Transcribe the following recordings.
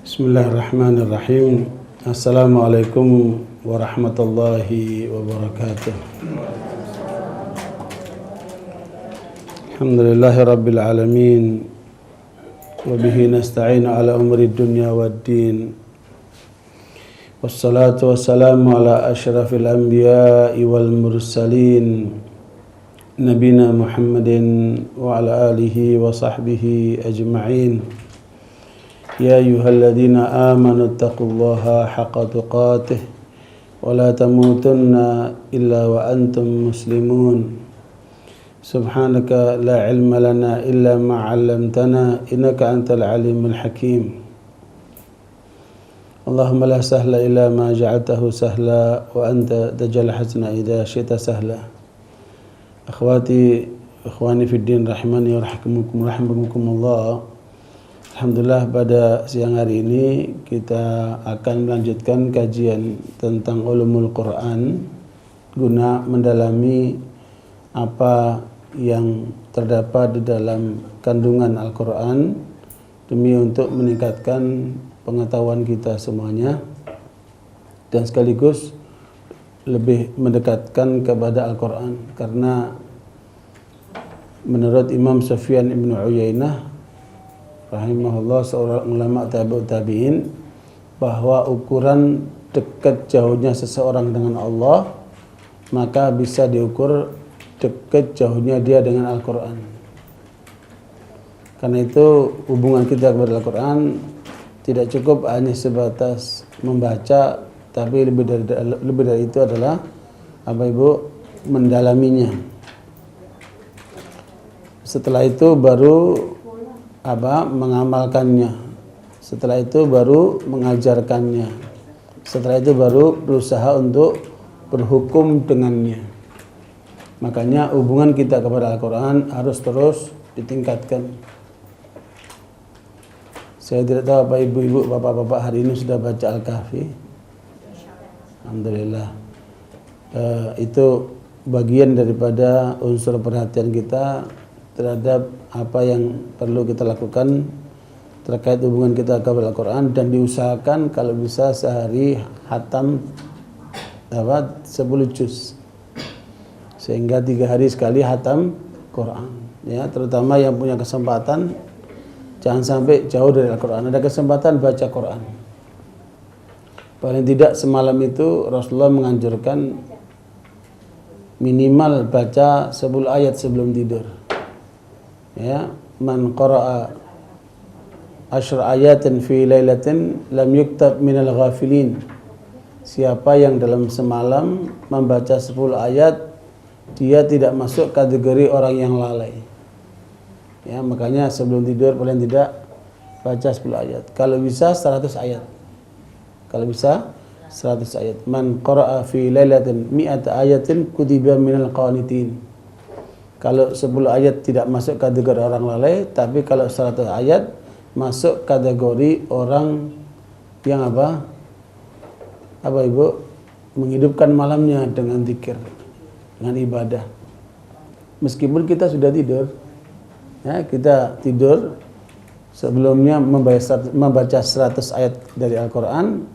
Bismillahirrahmanirrahim. Assalamualaikum warahmatullahi wabarakatuh. Alhamdulillahi rabbil alamin. Wabihi nasta'inu ala umri dunya waddin. Wassalatu wassalamu ala ashrafil anbiya'i wal mursalin, Nabina Muhammadin wa ala alihi wa sahbihi ajma'in. Ya ayyuhalladzina amanu taqullaha haqqa tuqatih wa la tamutunna illa wa antum muslimun. Subhanaka la ilma lana illa ma 'allamtana innaka antal alimul hakim. Allahumma la sahla illa ma ja'altahu sahla wa anta taj'al hazna idza syi'ta sahla. Akhwati ikhwani fid din rahimani wa rahimakumullah. Alhamdulillah, pada siang hari ini kita akan melanjutkan kajian tentang ulumul Quran guna mendalami apa yang terdapat di dalam kandungan Al-Quran demi untuk meningkatkan pengetahuan kita semuanya dan sekaligus lebih mendekatkan kepada Al-Quran, karena menurut Imam Sufyan ibn Uyainah rahimahullah, seorang ulama tabi'in, bahwa ukuran dekat jauhnya seseorang dengan Allah maka bisa diukur dekat jauhnya dia dengan Al-Quran. Karena itu hubungan kita kepada Al-Quran tidak cukup hanya sebatas membaca, tapi lebih dari itu adalah mendalaminya. Setelah itu baru mengamalkannya, setelah itu baru mengajarkannya, setelah itu baru berusaha untuk berhukum dengannya. Makanya hubungan kita kepada Al-Quran harus terus ditingkatkan. Saya tidak tahu apa ibu-ibu, bapak-bapak hari ini sudah baca Al-Kahfi? Alhamdulillah. Itu bagian daripada unsur perhatian kita terhadap apa yang perlu kita lakukan terkait hubungan kita kepada Al-Quran, dan diusahakan kalau bisa sehari hatam 10 juz, sehingga 3 hari sekali hatam Quran. Ya, terutama yang punya kesempatan jangan sampai jauh dari Al-Quran. Ada kesempatan baca Quran. Paling tidak semalam itu Rasulullah menganjurkan minimal baca 10 ayat sebelum tidur. Ya, man qara'a 10 ayatin fi lailatin lam yuktab minal ghafilin. Siapa yang dalam semalam membaca 10 ayat, dia tidak masuk kategori orang yang lalai. Ya, makanya sebelum tidur paling tidak baca 10 ayat. Kalau bisa 100 ayat. Kalau bisa 100 ayat. Man qara'a fi lailatin mi'ata ayatin kutiba minal qanitin. Kalau 10 ayat tidak masuk kategori orang lalai, tapi kalau 100 ayat masuk kategori orang yang menghidupkan malamnya dengan zikir, dengan ibadah. Meskipun kita sudah tidur, ya, kita tidur sebelumnya membaca 100 ayat dari Al-Quran,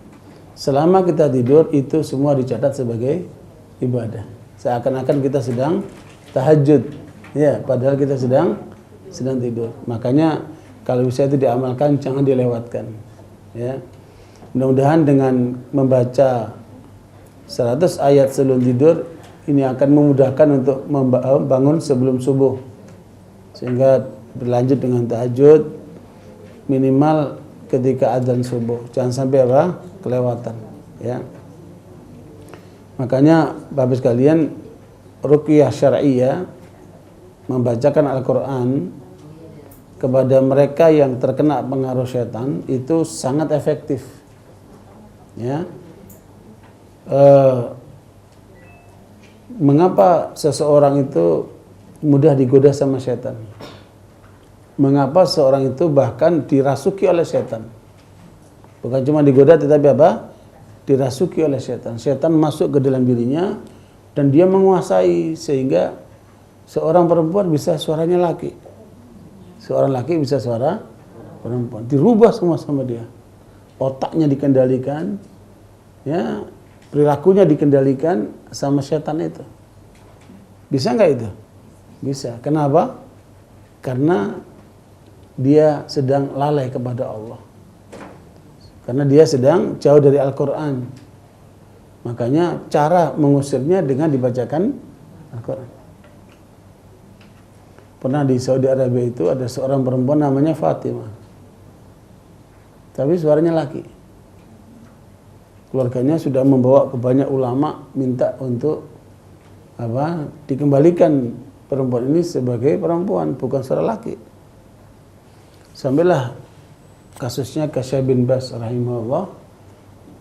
selama kita tidur itu semua dicatat sebagai ibadah. Seakan-akan kita sedang tahajud, ya, padahal kita sedang tidur. Makanya kalau bisa itu diamalkan, jangan dilewatkan. Ya, mudah-mudahan dengan membaca 100 ayat sebelum tidur ini akan memudahkan untuk bangun sebelum subuh, sehingga berlanjut dengan tahajud minimal ketika adzan subuh. Jangan sampai kelewatan. Ya, makanya Bapak sekalian, ruqyah syar'iyyah, membacakan Al-Quran kepada mereka yang terkena pengaruh setan itu sangat efektif. Ya, mengapa seseorang itu mudah digoda sama setan? Mengapa seorang itu bahkan dirasuki oleh setan? Bukan cuma digoda, tetapi dirasuki oleh setan. Setan masuk ke dalam dirinya dan dia menguasai, sehingga seorang perempuan bisa suaranya laki, seorang laki bisa suara perempuan, dirubah semua sama dia. otaknya dikendalikan, ya, perilakunya dikendalikan sama setan itu. Bisa nggak itu? Bisa. Kenapa? Karena dia sedang lalai kepada Allah. Karena dia sedang jauh dari Al-Quran. Makanya cara mengusirnya dengan dibacakan Al-Quran. Pernah di Saudi Arabia itu ada seorang perempuan namanya Fatimah. Tapi suaranya laki. Keluarganya sudah membawa ke banyak ulama minta untuk dikembalikan perempuan ini sebagai perempuan, bukan suara laki. Sampailah kasusnya ke Syekh bin Baz rahimahullah.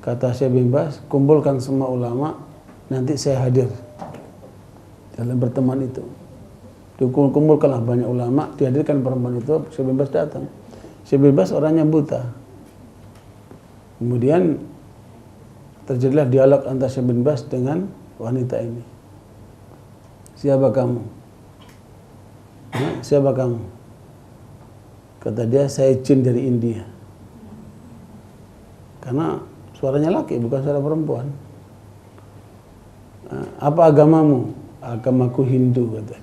Kata Syekh bin Baz, kumpulkan semua ulama, nanti saya hadir dalam pertemuan itu. Dikumpulkanlah banyak ulama, dihadirkan perempuan itu, Syekh bin Baz datang. Syekh bin Baz orangnya buta. Kemudian terjadilah dialog antara Syekh bin Baz dengan wanita ini. Siapa kamu? Siapa kamu? Kata dia, saya jin dari India. Karena suaranya laki, bukan suara perempuan. Apa agamamu? Agamaku Hindu, kata dia.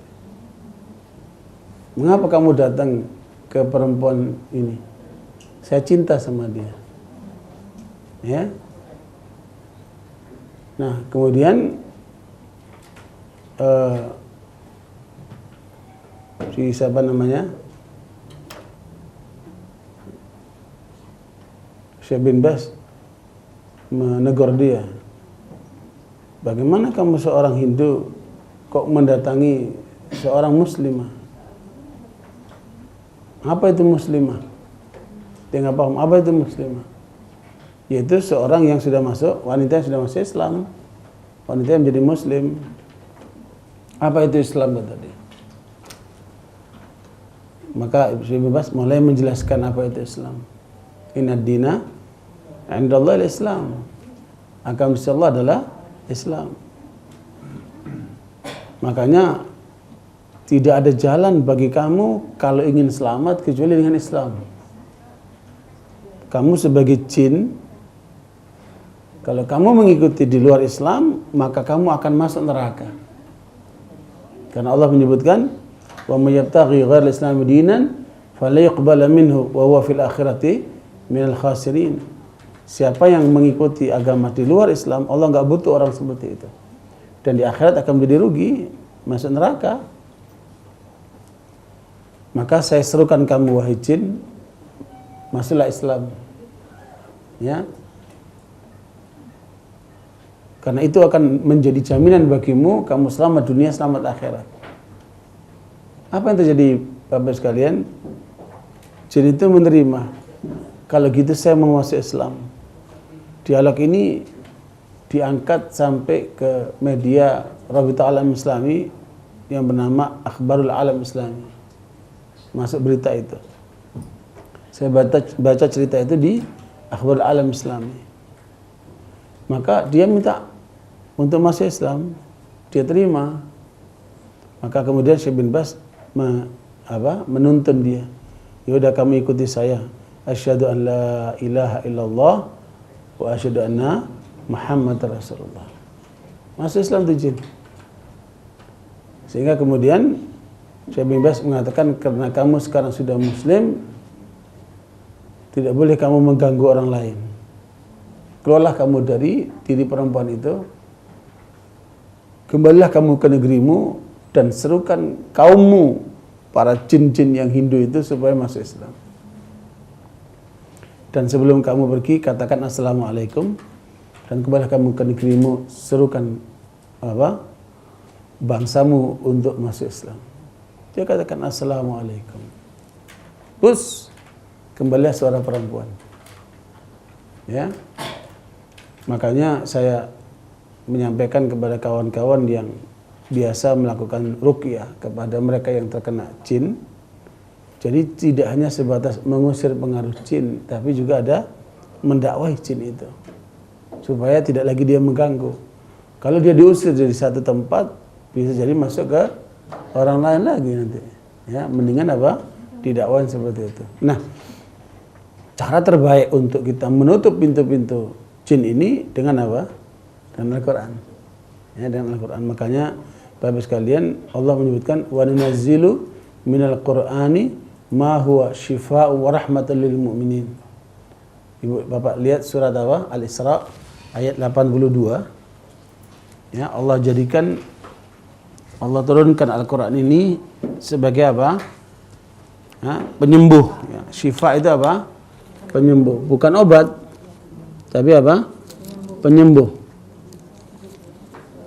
Mengapa kamu datang ke perempuan ini? Saya cinta sama dia. Ya. Nah, kemudian si siapa namanya? Syekh bin Baz menegur dia. Bagaimana kamu seorang Hindu kok mendatangi seorang muslimah? Apa itu muslimah? Dia nggak paham apa itu muslimah. Yaitu seorang yang sudah masuk, wanita yang sudah masuk Islam, wanita yang menjadi muslim. Apa itu Islam, kata dia. Maka Syekh bin Baz mulai menjelaskan apa itu Islam. Inna dina indallah al-Islam. Agama Allah adalah Islam. Makanya tidak ada jalan bagi kamu kalau ingin selamat kecuali dengan Islam. Kamu sebagai jin, kalau kamu mengikuti di luar Islam, maka kamu akan masuk neraka. Karena Allah menyebutkan, wa may yabtaghi ghairal islami dinan fala yuqbala minhu wa huwa fil akhirati minal khasirin. Siapa yang mengikuti agama di luar Islam, Allah enggak butuh orang seperti itu. Dan di akhirat akan menjadi rugi, masuk neraka. Maka saya serukan kamu wahai jin, masuklah Islam. Ya. Karena itu akan menjadi jaminan bagimu, kamu selamat dunia, selamat akhirat. Apa yang terjadi, Bapak sekalian? Jin itu menerima. Kalau gitu saya mau masuk Islam. Dialog ini diangkat sampai ke media Rabita Alam Islami yang bernama Akhbarul Alam Islami. Masuk berita itu. Saya baca cerita itu di Akhbarul Alam Islami. Maka dia minta untuk masuk Islam, dia terima. Maka kemudian Syekh bin Baz menuntun dia. Ya udah kamu ikuti saya. Asyhadu an la ilaha illallah wa asyhadu anna Muhammad Rasulullah. Masuk Islam tuh jin. Sehingga kemudian Syekh bin Baz mengatakan, karena kamu sekarang sudah muslim, tidak boleh kamu mengganggu orang lain. Keluarlah kamu dari diri perempuan itu, kembalilah kamu ke negerimu, dan serukan kaummu, para jin-jin yang Hindu itu, supaya masuk Islam. Dan sebelum kamu pergi, katakan Assalamualaikum, dan kembalilah kamu ke negerimu, serukan bangsamu untuk masuk Islam. Dia katakan Assalamualaikum. Terus kembalilah suara perempuan. Ya. Makanya saya menyampaikan kepada kawan-kawan yang biasa melakukan ruqyah kepada mereka yang terkena jin. Jadi tidak hanya sebatas mengusir pengaruh jin, tapi juga ada mendakwahi jin itu. Supaya tidak lagi dia mengganggu. Kalau dia diusir dari satu tempat, bisa jadi masuk ke orang lain lagi nanti. Ya, mendingan didakwain seperti itu. Nah, cara terbaik untuk kita menutup pintu-pintu jin ini dengan apa? Dengan Al-Quran. Ya, dengan Al-Quran. Makanya Bapak sekalian, Allah menyebutkan wa nunazzilu minal Qur'ani ma huwa syifaa'u wa rahmatan lil mu'minin. Ibu Bapak lihat surat apa? Al-Isra ayat 82. Ya, Allah turunkan Al-Quran ini sebagai apa? Ya, penyembuh. Ya, syifa itu apa? Penyembuh, bukan obat, tapi apa? Penyembuh.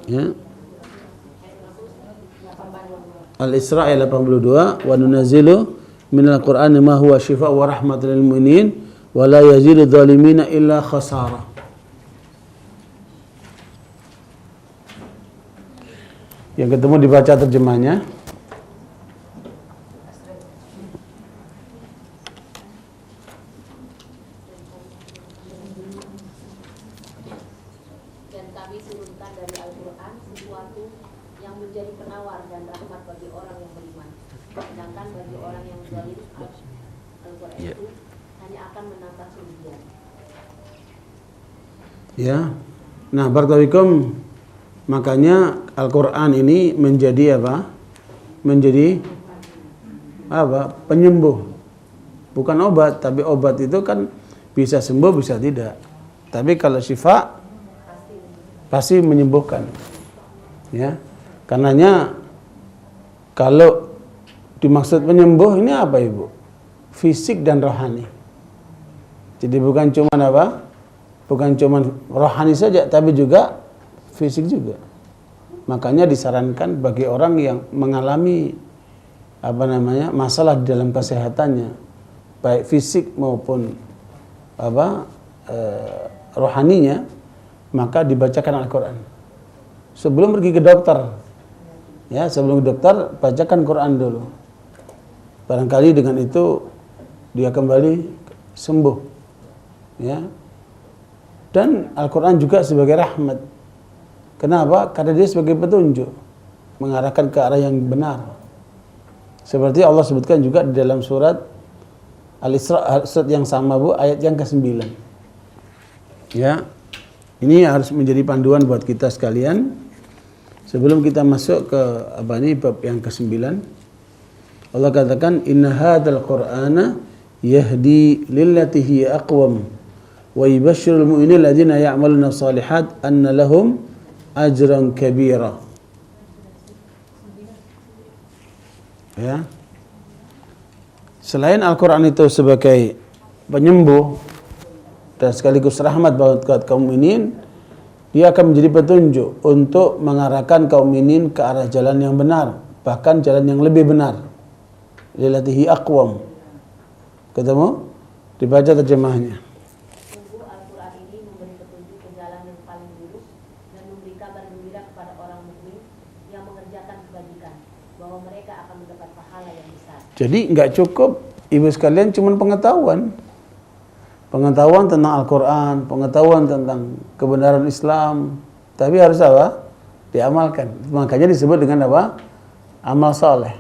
Ya. Al-Isra ayat 82, wa nunazzilu minal Qur'ani ma huwa syifaa'u wa rahmatan lil mu'minin wa la yazidu dhalimina illa khasara. Yang ketemu dibaca terjemahnya. Dan kami turunkan dari Al-Quran sesuatu yang menjadi penawar dan rahmat bagi orang yang beriman. Sedangkan bagi orang yang zalim, Al-Quran itu hanya akan menambah kerugian. Ya. Nah, barakallahu. Makanya Al-Quran ini menjadi apa? Menjadi apa? Penyembuh. Bukan obat, tapi obat itu kan bisa sembuh, bisa tidak. Tapi kalau syifa pasti menyembuhkan. Ya. Karenanya kalau dimaksud penyembuh ini apa, Ibu? Fisik dan rohani. Jadi bukan cuma apa? Bukan cuma rohani saja, tapi juga fisik juga. Makanya disarankan bagi orang yang mengalami masalah di dalam kesehatannya, baik fisik maupun rohaninya, maka dibacakan Al-Quran sebelum pergi ke dokter. Ya, sebelum ke dokter bacakan Quran dulu. Barangkali dengan itu dia kembali sembuh. Ya. Dan Al-Quran juga sebagai rahmat. Kenapa? Karena dia sebagai petunjuk, mengarahkan ke arah yang benar. Seperti Allah sebutkan juga di dalam surat Al-Isra, surat yang sama, Bu, ayat yang ke-9. Ya. Ini harus menjadi panduan buat kita sekalian. Sebelum kita masuk ke bab yang ke-9, Allah katakan inna hadzal qur'ana yahdi lillati hiya aqwam wa yubashshirul mu'minina alladziina ya'maluna shalihat anna lahum ajran kabira. Ya. Selain Al-Quran itu sebagai penyembuh dan sekaligus rahmat buat kaum mukminin, dia akan menjadi petunjuk untuk mengarahkan kaum mukminin ke arah jalan yang benar, bahkan jalan yang lebih benar. Lillatihi aqwam. Ketemu? Dibaca terjemahnya. Sungguh Al-Quran ini memberi petunjuk ke jalan yang paling lurus dan memberi kabar gembira kepada orang mukmin yang mengerjakan kebajikan bahwa mereka akan mendapat pahala yang besar. Jadi nggak cukup ibu sekalian cuma pengetahuan tentang Al-Quran, pengetahuan tentang kebenaran Islam, tapi harus apa? Diamalkan. Makanya disebut dengan apa? Amal saleh.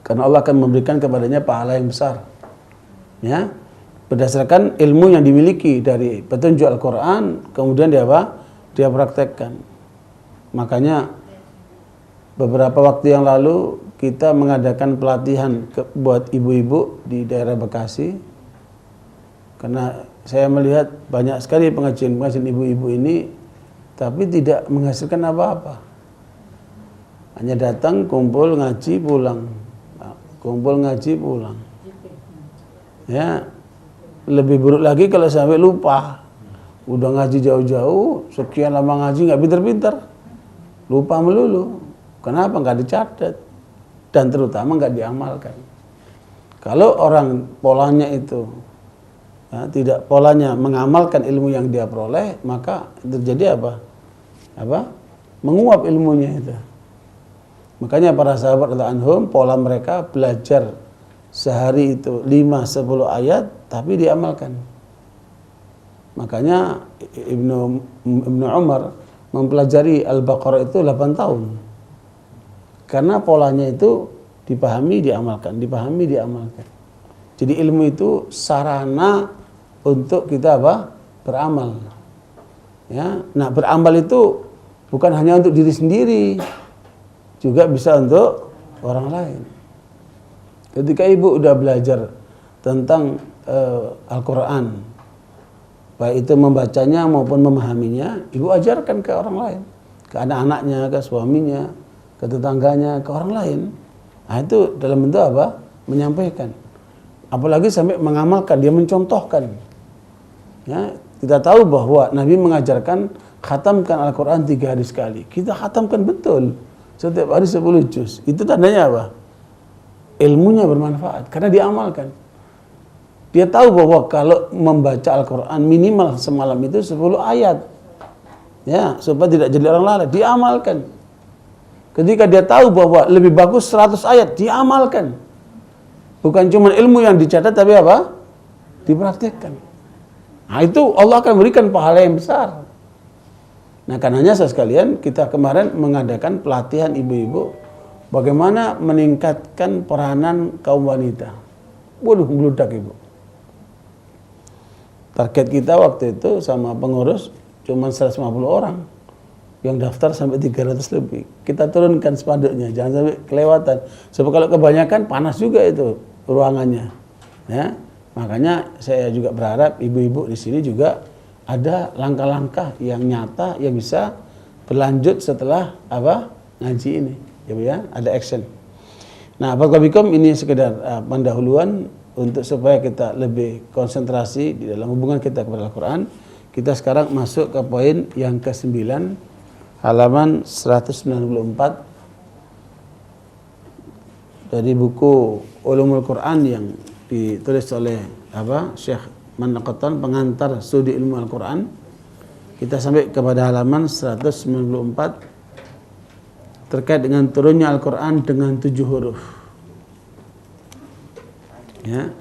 Karena Allah akan memberikan kepadanya pahala yang besar. Ya, berdasarkan ilmu yang dimiliki dari petunjuk Al-Quran, kemudian dia apa? Dia praktekkan. Makanya beberapa waktu yang lalu kita mengadakan pelatihan buat ibu-ibu di daerah Bekasi. Karena saya melihat banyak sekali pengajian ibu-ibu ini, tapi tidak menghasilkan apa-apa. Hanya datang, kumpul, ngaji, pulang. Kumpul, ngaji, pulang. Ya, lebih buruk lagi kalau sampai lupa. Udah ngaji jauh-jauh, sekian lama ngaji nggak pinter-pinter, lupa melulu. Kenapa? Nggak dicatat dan terutama nggak diamalkan. Kalau orang polanya itu tidak polanya mengamalkan ilmu yang dia peroleh, maka terjadi apa? Menguap ilmunya itu. Makanya para sahabat radhiyallahu anhum, pola mereka belajar sehari itu 5-10 ayat, tapi diamalkan. Makanya Ibnu Umar mempelajari Al-Baqarah itu 8 tahun. Karena polanya itu dipahami, diamalkan, dipahami, diamalkan. Jadi ilmu itu sarana untuk kita apa? Beramal. Ya, nah beramal itu bukan hanya untuk diri sendiri, juga bisa untuk orang lain. Ketika ibu udah belajar tentang Al-Quran, baik itu membacanya maupun memahaminya, ibu ajarkan ke orang lain, ke anak-anaknya, ke suaminya, ke tetangganya, ke orang lain. Nah itu dalam bentuk apa? Menyampaikan. Apalagi sampai mengamalkan, dia mencontohkan. Ya, kita tahu bahwa Nabi mengajarkan khatamkan Al-Quran 3 hari sekali. Kita khatamkan betul, setiap hari 10 juz. Itu tandanya apa? Ilmunya bermanfaat, karena diamalkan. Dia tahu bahwa kalau membaca Al-Quran minimal semalam itu 10 ayat. Ya, supaya tidak jadi orang lalai, diamalkan. Ketika dia tahu bahwa lebih bagus 100 ayat, diamalkan. Bukan cuma ilmu yang dicatat, tapi apa? Dipraktikkan. Nah itu Allah akan berikan pahala yang besar. Nah karenanya sekalian, kita kemarin mengadakan pelatihan ibu-ibu bagaimana meningkatkan peranan kaum wanita. Waduh, meludak ibu. Target kita waktu itu sama pengurus cuma 150 orang. Yang daftar sampai 300 lebih. Kita turunkan spanduknya, jangan sampai kelewatan. Sebab kalau kebanyakan panas juga itu ruangannya. Ya, makanya saya juga berharap ibu-ibu di sini juga ada langkah-langkah yang nyata yang bisa berlanjut setelah apa ngaji ini. Ya, ada action. Nah, Barakallahu ini sekedar pendahuluan untuk supaya kita lebih konsentrasi di dalam hubungan kita kepada Al-Quran. Kita sekarang masuk ke poin yang ke-9, halaman 194 dari buku Ulumul Quran yang ditulis oleh Syekh Manaqatan, pengantar studi ilmu Al-Quran. Kita sampai kepada halaman 194 terkait dengan turunnya Al-Quran dengan 7 huruf. Ya.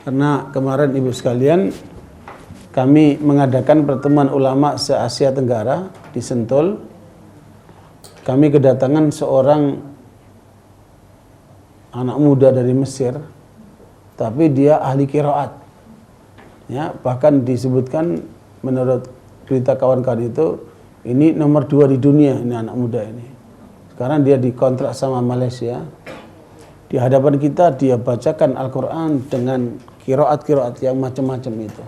Karena kemarin ibu sekalian kami mengadakan pertemuan ulama se-Asia Tenggara di Sentul. Kami kedatangan seorang anak muda dari Mesir, tapi dia ahli qiraat. Ya, bahkan disebutkan menurut berita kawan-kawan itu, ini nomor 2 di dunia ini anak muda ini. Sekarang dia dikontrak sama Malaysia. Di hadapan kita dia bacakan Al-Quran dengan qiraat-qiraat yang macam-macam itu.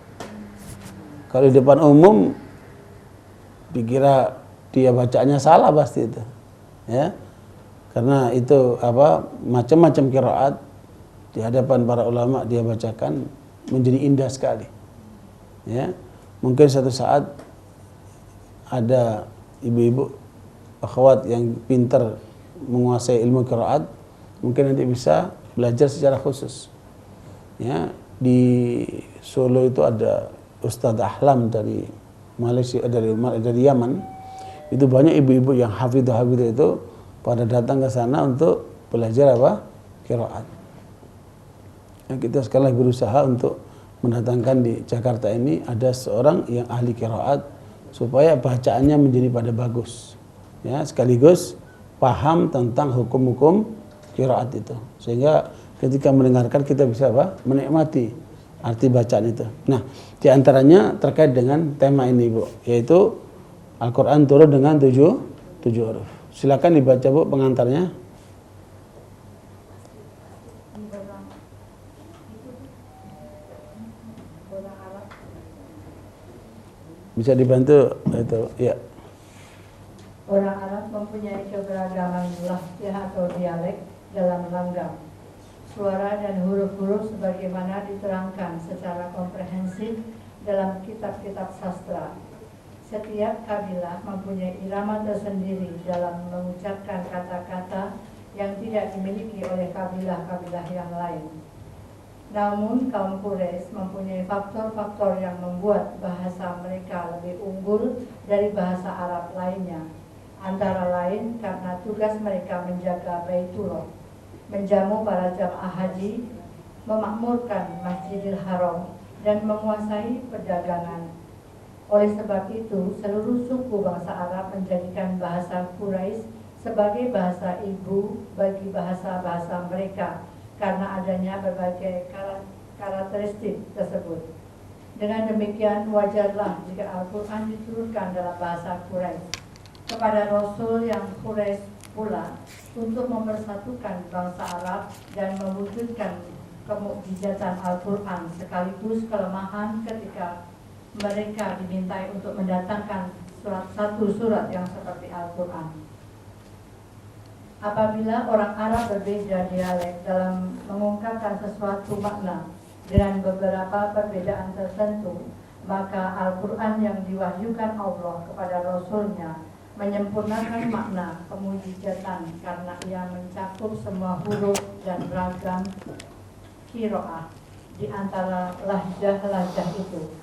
Kalau di depan umum dikira dia bacanya salah pasti itu. Ya. Karena itu macam-macam qiraat di hadapan para ulama dia bacakan menjadi indah sekali. Ya. Mungkin satu saat ada ibu-ibu akhwat yang pintar menguasai ilmu qiraat, mungkin nanti bisa belajar secara khusus. Ya, di Solo itu ada Ustadz Ahlam dari Malaysia, dari Yaman. Itu banyak ibu-ibu yang hafidhah itu pada datang ke sana untuk belajar qiraat. Ya, kita sekarang berusaha untuk mendatangkan di Jakarta ini ada seorang yang ahli qiraat supaya bacaannya menjadi pada bagus. Ya, sekaligus paham tentang hukum-hukum qiraat itu. Sehingga ketika mendengarkan kita bisa menikmati arti bacaan itu. Nah, di antaranya terkait dengan tema ini, Bu, yaitu Al-Quran turun dengan 7 huruf. Silakan dibaca, Bu, pengantarnya. Bisa dibantu itu, ya. Orang Arab mempunyai keberagaman lahjah atau dialek dalam langgam. Suara dan huruf-huruf sebagaimana diterangkan secara komprehensif dalam kitab-kitab sastra. Setiap kabilah mempunyai irama tersendiri dalam mengucapkan kata-kata yang tidak dimiliki oleh kabilah-kabilah yang lain. Namun kaum Quraisy mempunyai faktor-faktor yang membuat bahasa mereka lebih unggul dari bahasa Arab lainnya. Antara lain karena tugas mereka menjaga Baitullah, menjamu para jamaah haji, memakmurkan Masjidil Haram, dan menguasai perdagangan. Oleh sebab itu, seluruh suku bangsa Arab menjadikan bahasa Quraisy sebagai bahasa ibu bagi bahasa-bahasa mereka karena adanya berbagai karakteristik tersebut. Dengan demikian, wajarlah jika Al-Quran diturunkan dalam bahasa Quraisy kepada Rasul yang Quraisy pula untuk mempersatukan bangsa Arab dan mewujudkan kemukjizatan Al-Quran sekaligus kelemahan ketika mereka dimintai untuk mendatangkan satu surat yang seperti Al-Quran. Apabila orang Arab berbeda dialek dalam mengungkapkan sesuatu makna dengan beberapa perbedaan tertentu, maka Al-Quran yang diwahyukan Allah kepada Rasulnya menyempurnakan makna kemujizatan karena ia mencakup semua huruf dan beragam qiraah di antara lahjah-lahjah itu.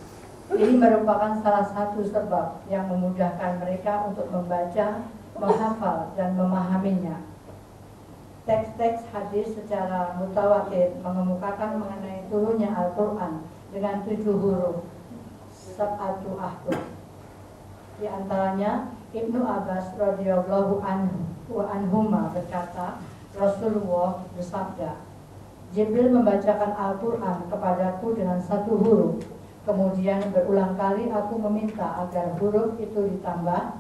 Ini merupakan salah satu sebab yang memudahkan mereka untuk membaca, menghafal, dan memahaminya. Teks-teks hadis secara mutawatir mengemukakan mengenai turunnya Al-Quran dengan 7 huruf sab'atu ahruf. Di antaranya Ibnu Abbas radhiyallahu anhuma berkata, Rasulullah bersabda, Jibril membacakan Al-Quran kepadaku dengan 1 huruf. Kemudian berulang kali aku meminta agar huruf itu ditambah.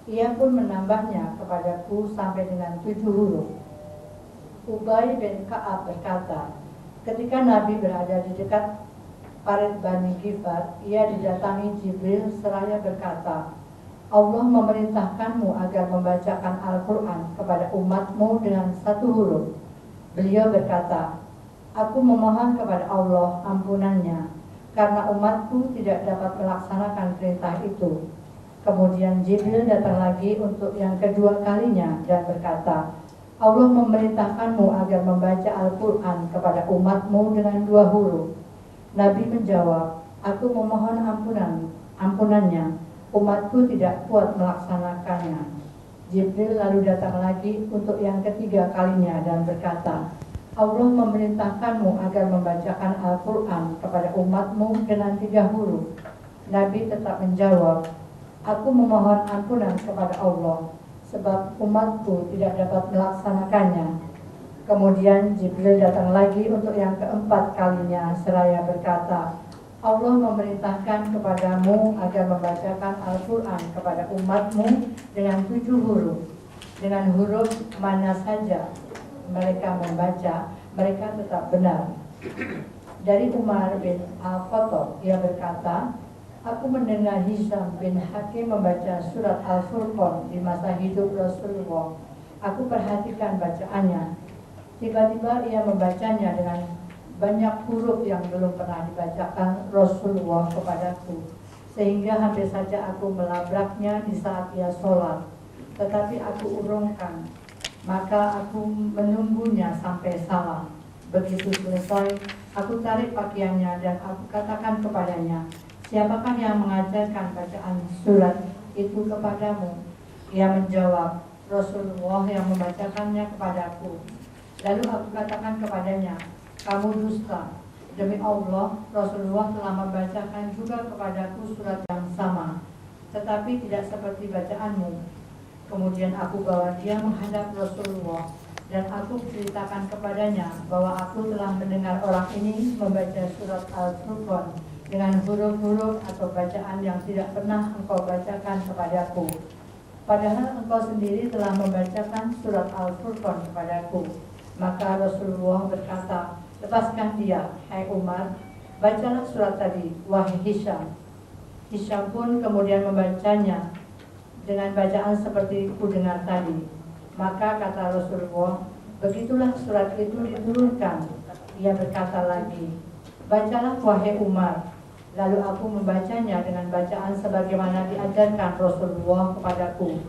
Ia pun menambahnya kepadaku sampai dengan 7 huruf. Ubay bin Ka'ab berkata, ketika Nabi berada di dekat parit Bani Ghifar, ia didatangi Jibril seraya berkata, Allah memerintahkanmu agar membacakan Al-Quran kepada umatmu dengan 1 huruf. Beliau berkata, aku memohon kepada Allah ampunannya, karena umatku tidak dapat melaksanakan perintah itu. Kemudian Jibril datang lagi untuk yang kedua kalinya dan berkata, Allah memerintahkanmu agar membaca Al-Quran kepada umatmu dengan 2 huruf. Nabi menjawab, aku memohon ampunannya, umatku tidak kuat melaksanakannya. Jibril lalu datang lagi untuk yang ketiga kalinya dan berkata, Allah memerintahkanmu agar membacakan Al-Quran kepada umatmu dengan 3 huruf. Nabi tetap menjawab, aku memohon ampunan kepada Allah, sebab umatku tidak dapat melaksanakannya. Kemudian Jibril datang lagi untuk yang keempat kalinya seraya berkata, Allah memerintahkan kepadamu agar membacakan Al-Quran kepada umatmu dengan 7 huruf. Dengan huruf mana saja mereka membaca, mereka tetap benar. Dari Umar bin Al-Khattab, ia berkata, aku mendengar Hisham bin Hakim membaca surat Al-Furqan di masa hidup Rasulullah. Aku perhatikan bacaannya. Tiba-tiba ia membacanya dengan banyak huruf yang belum pernah dibacakan Rasulullah kepadaku, sehingga hampir saja aku melabraknya di saat ia sholat. Tetapi aku urungkan, maka aku menunggunya sampai salam. Begitu selesai, aku tarik pakaiannya dan aku katakan kepadanya, siapakah yang mengajarkan bacaan surat itu kepadamu? Ia menjawab, Rasulullah yang membacakannya kepadaku. Lalu aku katakan kepadanya, kamu dusta. Demi Allah, Rasulullah telah membacakan juga kepadaku surat yang sama, tetapi tidak seperti bacaanmu. Kemudian aku bawa dia menghadap Rasulullah, dan aku ceritakan kepadanya bahwa aku telah mendengar orang ini membaca surat Al-Furqan dengan huruf-huruf atau bacaan yang tidak pernah engkau bacakan kepadaku. Padahal engkau sendiri telah membacakan surat Al-Furqan kepadaku. Maka Rasulullah berkata, lepaskan dia, hai Umar, bacalah surat tadi, wahai Hisham. Hisham pun kemudian membacanya dengan bacaan seperti ku dengar tadi. Maka kata Rasulullah, begitulah surat itu diturunkan. Ia berkata lagi, bacalah wahai Umar. Lalu aku membacanya dengan bacaan sebagaimana diajarkan Rasulullah kepadaku.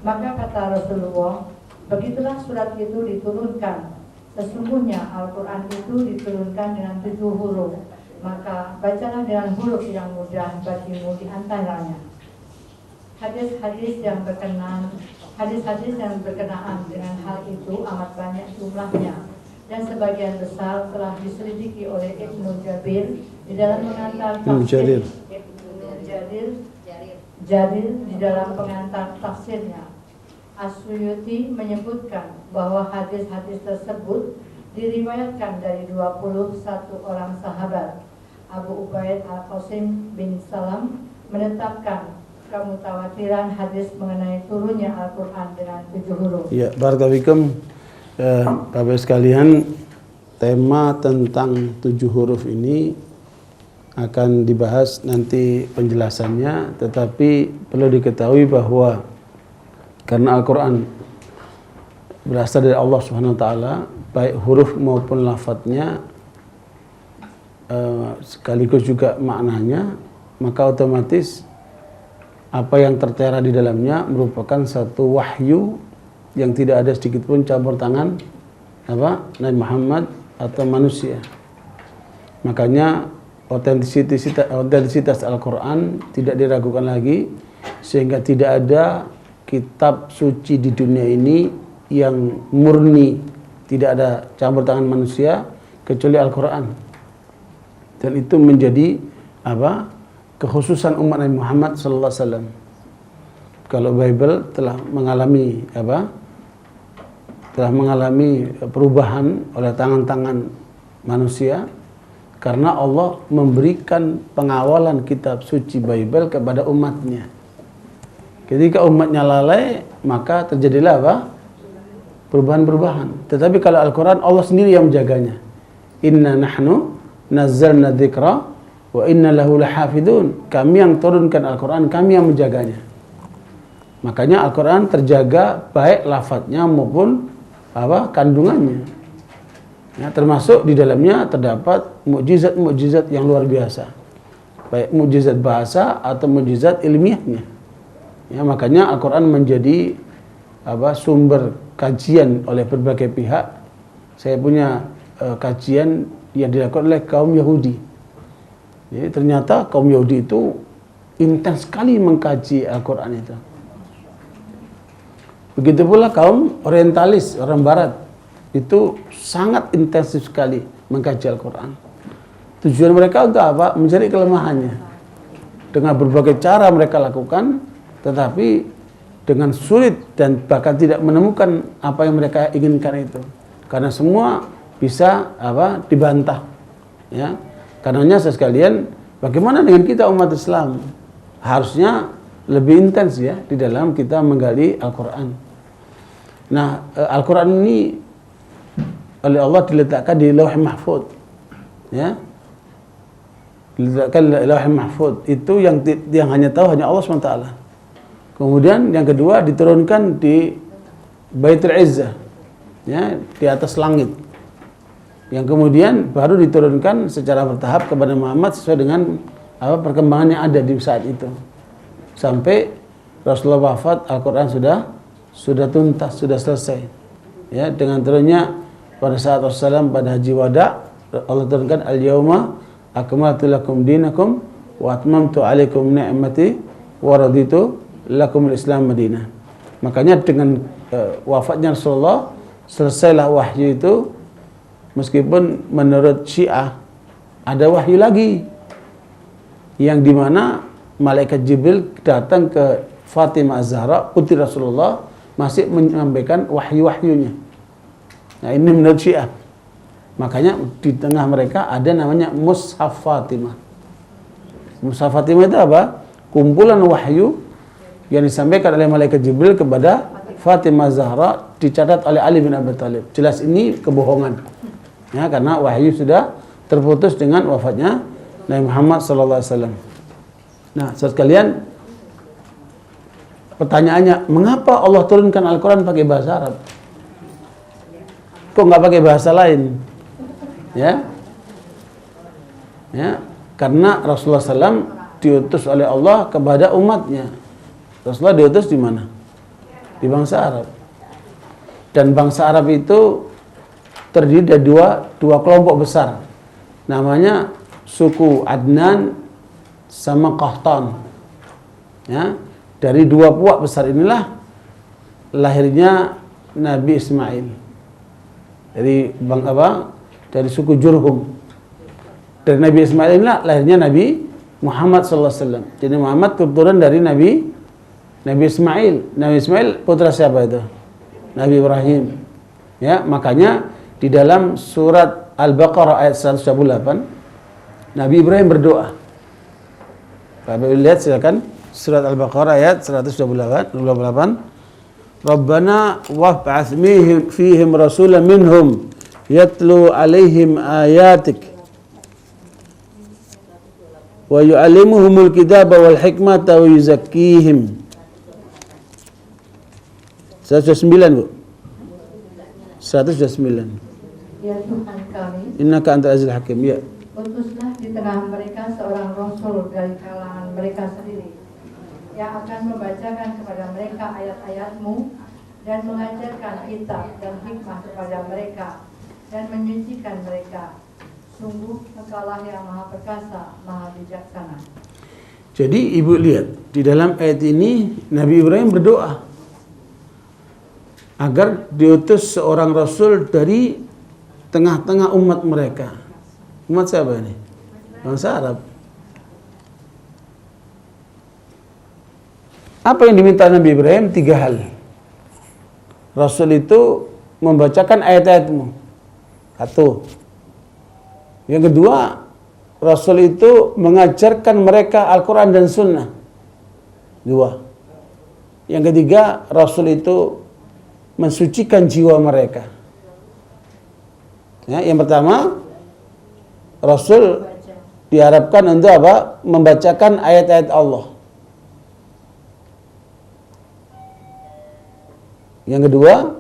Maka kata Rasulullah, begitulah surat itu diturunkan. Sesungguhnya Al-Quran itu diturunkan dengan 7 huruf. Maka bacalah dengan huruf yang mudah bagimu di antaranya. Hadis-hadis yang berkenaan dengan hal itu amat banyak jumlahnya, dan sebagian besar telah diselidiki oleh Ibnu Jabir di dalam pengantar tafsir. Jarir di dalam pengantar tafsirnya. As-Suyuti menyebutkan bahwa hadis-hadis tersebut Diriwayatkan dari 21 orang sahabat, Abu Ubaid Al-Qasim bin Salam menetapkan kemutawatiran hadis mengenai turunnya Al-Quran dengan 7 huruf. Ya, barakallahu fikum. Bapak sekalian, tema tentang 7 huruf ini akan dibahas nanti penjelasannya, tetapi perlu diketahui bahwa karena Al-Quran berasal dari Allah Subhanahu wa taala, baik huruf maupun lafadznya sekaligus juga maknanya, maka otomatis apa yang tertera di dalamnya merupakan satu wahyu yang tidak ada sedikit pun campur tangan Nabi Muhammad atau manusia. Makanya otentisitas Al-Quran tidak diragukan lagi, sehingga tidak ada kitab suci di dunia ini yang murni, tidak ada campur tangan manusia kecuali Al-Quran. Dan itu menjadi kekhususan umat Nabi Muhammad sallallahu alaihi wasallam. Kalau Bible telah mengalami perubahan oleh tangan-tangan manusia, karena Allah memberikan pengawalan kitab suci Bible kepada umatnya. Ketika umatnya lalai, maka terjadilah perubahan-perubahan. Tetapi kalau Al-Quran, Allah sendiri yang menjaganya. Inna nahnu nazzalna dzikra wa inna lahu lahafidun. Kami yang turunkan Al-Quran, kami yang menjaganya. Makanya Al-Quran terjaga baik lafadznya maupun kandungannya. Ya, termasuk di dalamnya terdapat mukjizat-mukjizat yang luar biasa, baik mukjizat bahasa atau mukjizat ilmiahnya. Ya, makanya Al-Quran menjadi sumber kajian oleh berbagai pihak. Saya punya kajian yang dilakukan oleh kaum Yahudi. Jadi ternyata kaum Yahudi itu intens sekali mengkaji Al-Quran itu. Begitu pula kaum orientalis, orang barat, itu sangat intensif sekali mengkaji Al-Quran. Tujuan mereka untuk apa? Mencari kelemahannya. Dengan berbagai cara mereka lakukan, tetapi dengan sulit dan bahkan tidak menemukan apa yang mereka inginkan itu. Karena semua bisa dibantah. Ya. Karenanya sekalian, bagaimana dengan kita umat Islam? Harusnya lebih intens ya di dalam kita menggali Al-Quran. Nah, Al-Quran ini oleh Allah diletakkan di Lauh Mahfuz. Ya. Diletakkan di Lauh Mahfuz. Itu yang hanya tahu hanya Allah SWT. Kemudian yang kedua diturunkan di Baitul Izzah. Ya, di atas langit. Yang kemudian baru diturunkan secara bertahap kepada Muhammad sesuai dengan perkembangan yang ada di saat itu. Sampai Rasulullah wafat, Al-Quran sudah tuntas, sudah selesai. Ya, dengan turunnya pada saat Rasulullah pada Haji Wada, Allah turunkan al-yauma akmaltu lakum dinakum wa atmamtu alaikum ni'mati wa raditu lakum al-Islam Madinah. Makanya dengan wafatnya Rasulullah, selesailah wahyu itu. Meskipun menurut Syiah ada wahyu lagi, yang dimana malaikat Jibril datang ke Fatimah Az-Zahra, putri Rasulullah, masih menyampaikan wahyu-wahyunya. Nah, ini menurut Syiah. Makanya di tengah mereka ada namanya Mushaf Fatimah. Mushaf Fatimah itu apa? Kumpulan wahyu yang disampaikan oleh malaikat Jibril kepada Fatimah Az-Zahra, dicatat oleh Ali bin Abi Thalib. Jelas ini kebohongan. Ya, karena wahyu sudah terputus dengan wafatnya Nabi Muhammad SAW. Nah, saudara sekalian, pertanyaannya, mengapa Allah turunkan Al-Quran pakai bahasa Arab? Kok nggak pakai bahasa lain? Ya, karena Rasulullah SAW diutus oleh Allah kepada umatnya. Rasulullah diutus di mana? Di bangsa Arab. Dan bangsa Arab itu terdiri dari dua kelompok besar, namanya suku Adnan sama Qahtan. Ya, dari dua puak besar inilah lahirnya Nabi Ismail. Dari suku Jurhum. Dari Nabi Ismail inilah lahirnya Nabi Muhammad SAW. Jadi Muhammad keturunan dari Nabi Ismail. Nabi Ismail putra siapa itu? Nabi Ibrahim. Ya, makanya Di dalam surat Al-Baqarah ayat 128, Nabi Ibrahim berdoa. Bapak lihat silakan surat Al-Baqarah ayat 128. Rabbana wab'ats fihim rasulan minhum yatlu alaihim ayatik wa yu'allimuhumul kitaba wal hikmata wa yuzakkihim. 109 Bu. 109. Ya Tuhan kami, Innaka antal azizul hakim. Ya. utuslah di tengah mereka seorang rasul dari kalangan mereka sendiri yang akan membacakan kepada mereka ayat-ayat-Mu dan mengajarkan kitab dan hikmah kepada mereka dan menyucikan mereka. Sungguh Engkaulah yang Maha Perkasa, Maha Bijaksana. Jadi ibu lihat di dalam ayat ini Nabi Ibrahim berdoa agar diutus seorang rasul dari tengah-tengah umat mereka. Umat siapa ini? Bangsa Arab. Apa yang diminta Nabi Ibrahim? 3 hal. Rasul itu membacakan ayat-ayat-Mu. 1. Yang kedua, Rasul itu mengajarkan mereka Al-Quran dan Sunnah. 2. Yang ketiga, Rasul itu mensucikan jiwa mereka. Ya, yang pertama, Rasul diharapkan untuk apa? Membacakan ayat-ayat Allah. Yang kedua,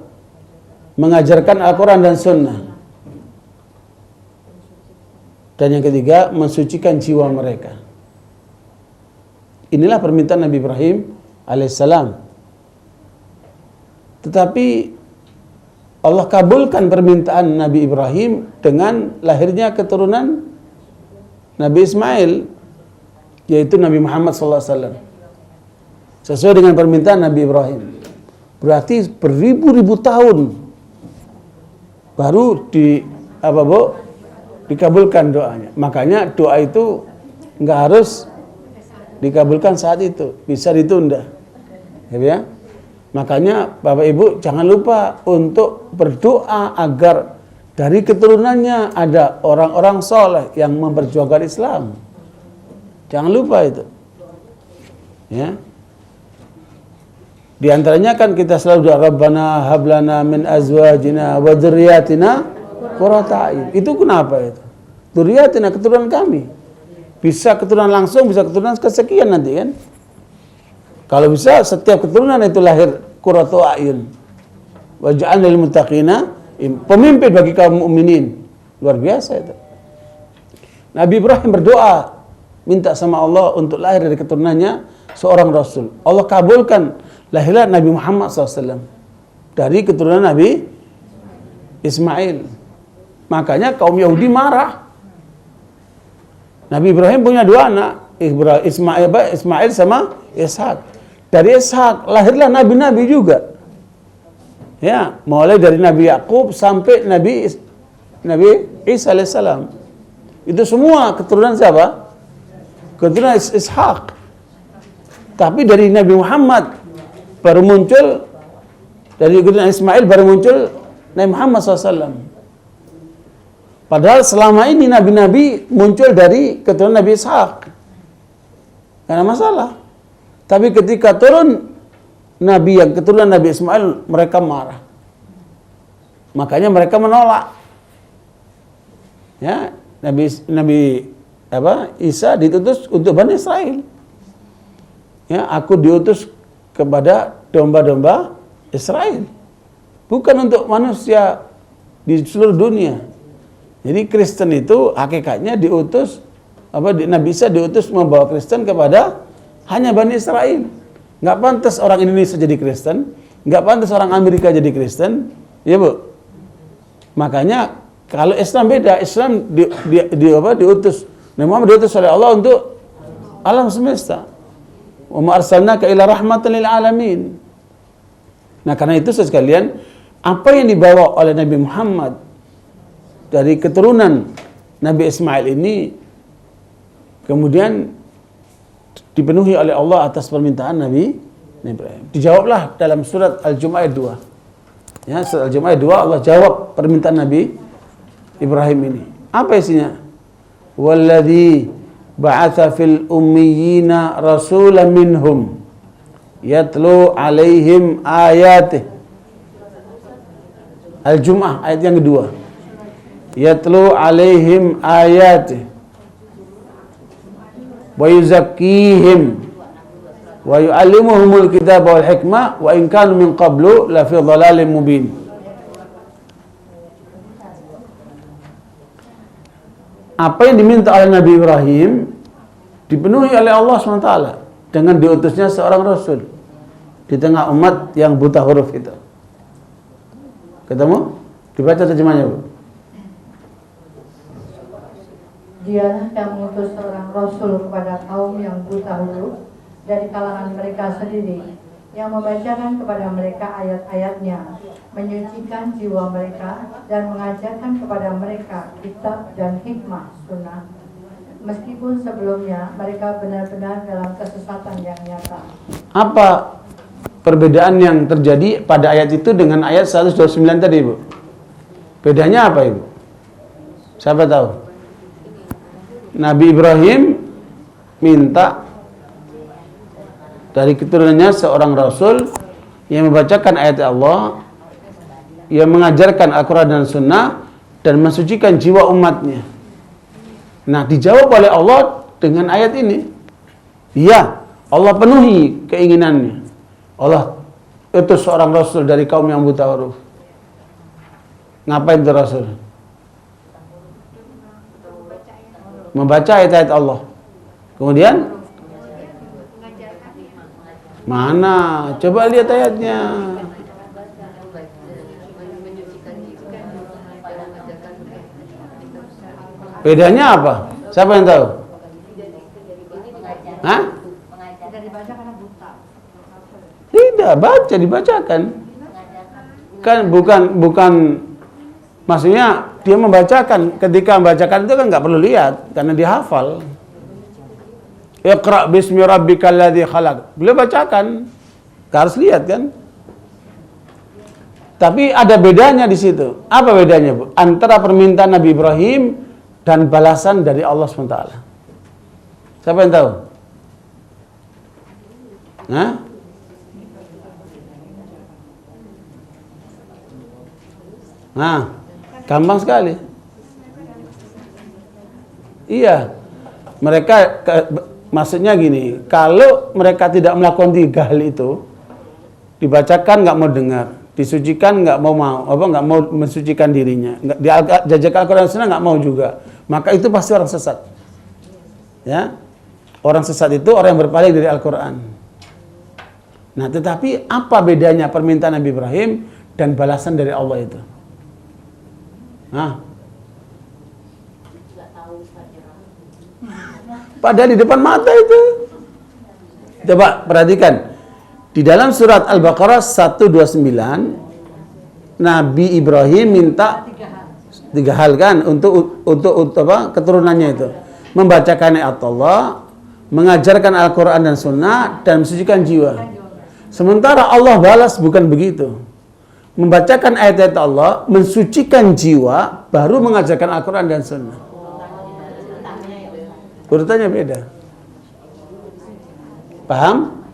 mengajarkan Al-Quran dan Sunnah. Dan yang ketiga, mensucikan jiwa mereka. Inilah permintaan Nabi Ibrahim alaihissalam. Tetapi Allah kabulkan permintaan Nabi Ibrahim dengan lahirnya keturunan Nabi Ismail, yaitu Nabi Muhammad SAW. Sesuai dengan permintaan Nabi Ibrahim. Berarti beribu-ribu tahun baru dikabulkan doanya. Makanya doa itu nggak harus dikabulkan saat itu, bisa ditunda. Ya. Makanya Bapak Ibu jangan lupa untuk berdoa agar dari keturunannya ada orang-orang soleh yang memperjuangkan Islam. Jangan lupa itu. Ya. Di antaranya kan kita selalu doa Rabbana hablana min azwajina wa dzurriyyatina qurrata a'yun. Itu kenapa itu? Dzurriyyatina, keturunan kami. Bisa keturunan langsung, bisa keturunan kesekian nanti kan. Kalau bisa setiap keturunan itu lahir qurratu a'yun. Wa ja'alna lil muttaqina pemimpin bagi kaum mukminin. Luar biasa itu. Nabi Ibrahim berdoa minta sama Allah untuk lahir dari keturunannya seorang rasul. Allah kabulkan lahirlah Nabi Muhammad SAW dari keturunan Nabi Ismail. Makanya kaum Yahudi marah. Nabi Ibrahim punya 2 anak, Ismail sama Ishak. Dari Ishak lahirlah nabi-nabi juga. Ya, mulai dari Nabi Yakub sampai Nabi Isa alaihissalam. Itu semua keturunan siapa? Keturunan Ishak. Tapi dari Nabi Muhammad baru muncul, dari keturunan Ismail baru muncul Nabi Muhammad SAW. Padahal selama ini nabi-nabi muncul dari keturunan Nabi Ishak. Tidak ada masalah. Tapi ketika turun nabi yang keturunan Nabi Ismail, mereka marah. Makanya mereka menolak. Ya, Nabi Isa ditutus untuk Bani Israel. Ya, aku diutus kepada domba-domba Israel, bukan untuk manusia di seluruh dunia. Jadi Kristen itu hakikatnya diutus Nabi Isa diutus membawa Kristen kepada hanya Bani Israel. Nggak pantas orang Indonesia jadi Kristen, nggak pantas orang Amerika jadi Kristen, ya Bu. Makanya kalau Islam beda, Islam diutus, Nabi Muhammad diutus oleh Allah untuk alam semesta. Wa ma arsalnaka illa rahmatan lil alamin. Nah, karena itu sekalian, apa yang dibawa oleh Nabi Muhammad dari keturunan Nabi Ismail ini kemudian dipenuhi oleh Allah atas permintaan Nabi Ibrahim. Dijawablah dalam surat Al-Jumu'ah ayat 2. Ya, surat Al-Jumu'ah 2 Allah jawab permintaan Nabi Ibrahim ini. Apa isinya? Walladzi ba'atsa fil ummiyina rasulan minhum yatlu alaihim ayatih. Al-Jumu'ah ayat yang kedua. Yatlu alaihim ayatih wa yuzakkihim wa yu'allimuhumul kitaba wal hikmah wa in kanu min qablu la fi dhalalin mubin. Apa yang diminta oleh Nabi Ibrahim dipenuhi oleh Allah SWT dengan diutusnya seorang Rasul di tengah umat yang buta huruf itu. Ketemu? Dibaca terjemahnya, Bu. Dialah yang mengutus seorang Rasul kepada kaum yang buta huruf dari kalangan mereka sendiri, yang membacakan kepada mereka ayat-ayatnya, menyucikan jiwa mereka, dan mengajarkan kepada mereka kitab dan hikmah sunnah. Meskipun sebelumnya mereka benar-benar dalam kesesatan yang nyata. Apa Perbedaan yang terjadi pada ayat itu dengan ayat 129 tadi, Ibu? Bedanya apa, Ibu? Siapa tahu? Nabi Ibrahim minta dari keturunannya seorang Rasul yang membacakan ayat Allah, yang mengajarkan Al-Quran dan Sunnah, dan mensucikan jiwa umatnya. Nah, dijawab oleh Allah dengan ayat ini. Ya, Allah penuhi keinginannya. Allah utus seorang Rasul dari kaum yang buta huruf. Ngapain itu Rasul? Membaca ayat-ayat Allah. Kemudian mana? Coba lihat ayatnya. Bedanya apa? Siapa yang tahu? Hah? Tidak, baca, dibacakan. Kan bukan maksudnya dia membacakan. Ketika membacakan itu kan nggak perlu lihat karena dia hafal. Iqra bismi rabbikal ladzi khalaq. Beliau bacakan. Nggak harus lihat kan? Tapi ada bedanya di situ. Apa bedanya, Bu? Antara permintaan Nabi Ibrahim dan balasan dari Allah SWT. Siapa yang tahu? Hah? Nah, gampang sekali. Iya, mereka maksudnya gini, kalau mereka tidak melakukan 3 hal itu, dibacakan nggak mau dengar, disucikan nggak mau nggak mau mensucikan dirinya, diajak Al-Quran Sunnah nggak mau juga, maka itu pasti orang sesat. Ya, orang sesat itu orang yang berpaling dari Al-Quran. Nah, tetapi apa bedanya permintaan Nabi Ibrahim dan balasan dari Allah itu? Nah, padahal di depan mata itu. Coba perhatikan. Di dalam surat Al-Baqarah 129, Nabi Ibrahim minta 3 hal kan untuk apa? Keturunannya itu. Membacakan ayat Allah, mengajarkan Al-Quran dan Sunnah, dan mensucikan jiwa. Sementara Allah balas bukan begitu. Membacakan ayat-ayat Allah, mensucikan jiwa, baru mengajarkan Al-Quran dan Sunnah. Urutannya beda. Paham?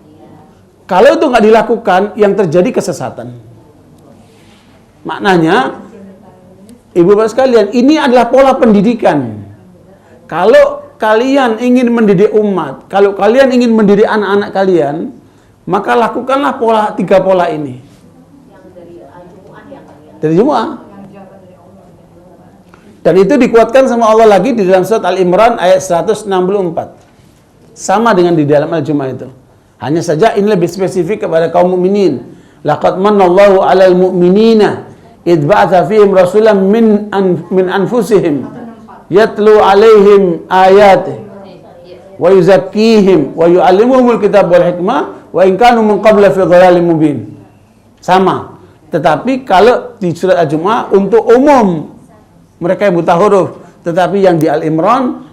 Kalau itu nggak dilakukan, yang terjadi kesesatan. Maknanya, Ibu Bapak sekalian, ini adalah pola pendidikan. Kalau kalian ingin mendidik umat, kalau kalian ingin mendidik anak-anak kalian, maka lakukanlah 3 pola ini. Dari Jumu'ah. Dan itu dikuatkan sama Allah lagi di dalam surat Al-Imran ayat 164. Sama dengan di dalam Al-Jumu'ah itu. Hanya saja ini lebih spesifik kepada kaum mukminin. Laqad manallahu 'alal mu'minina idh ba'atsa fihim rasulan min anfusihim yatlu 'alaihim ayatihi wa yuzakkihim wa yu'allimuhumul kitaba wal hikmah wa in kanu min qabla fi dhalalin mubin. Sama. Tetapi kalau di surat Al-Jumu'ah untuk umum mereka yang buta huruf, tetapi yang di Al-Imran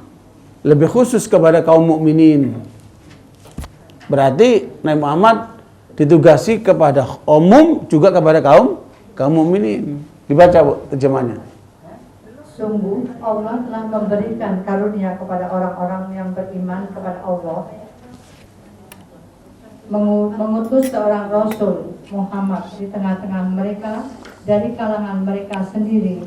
lebih khusus kepada kaum mukminin. Berarti Nabi Muhammad ditugasi kepada umum juga kepada kaum kaum mukminin. Dibaca Bu terjemahnya. Sungguh Allah telah memberikan karunia kepada orang-orang yang beriman kepada Allah, mengutus seorang Rasul Muhammad di tengah-tengah mereka dari kalangan mereka sendiri,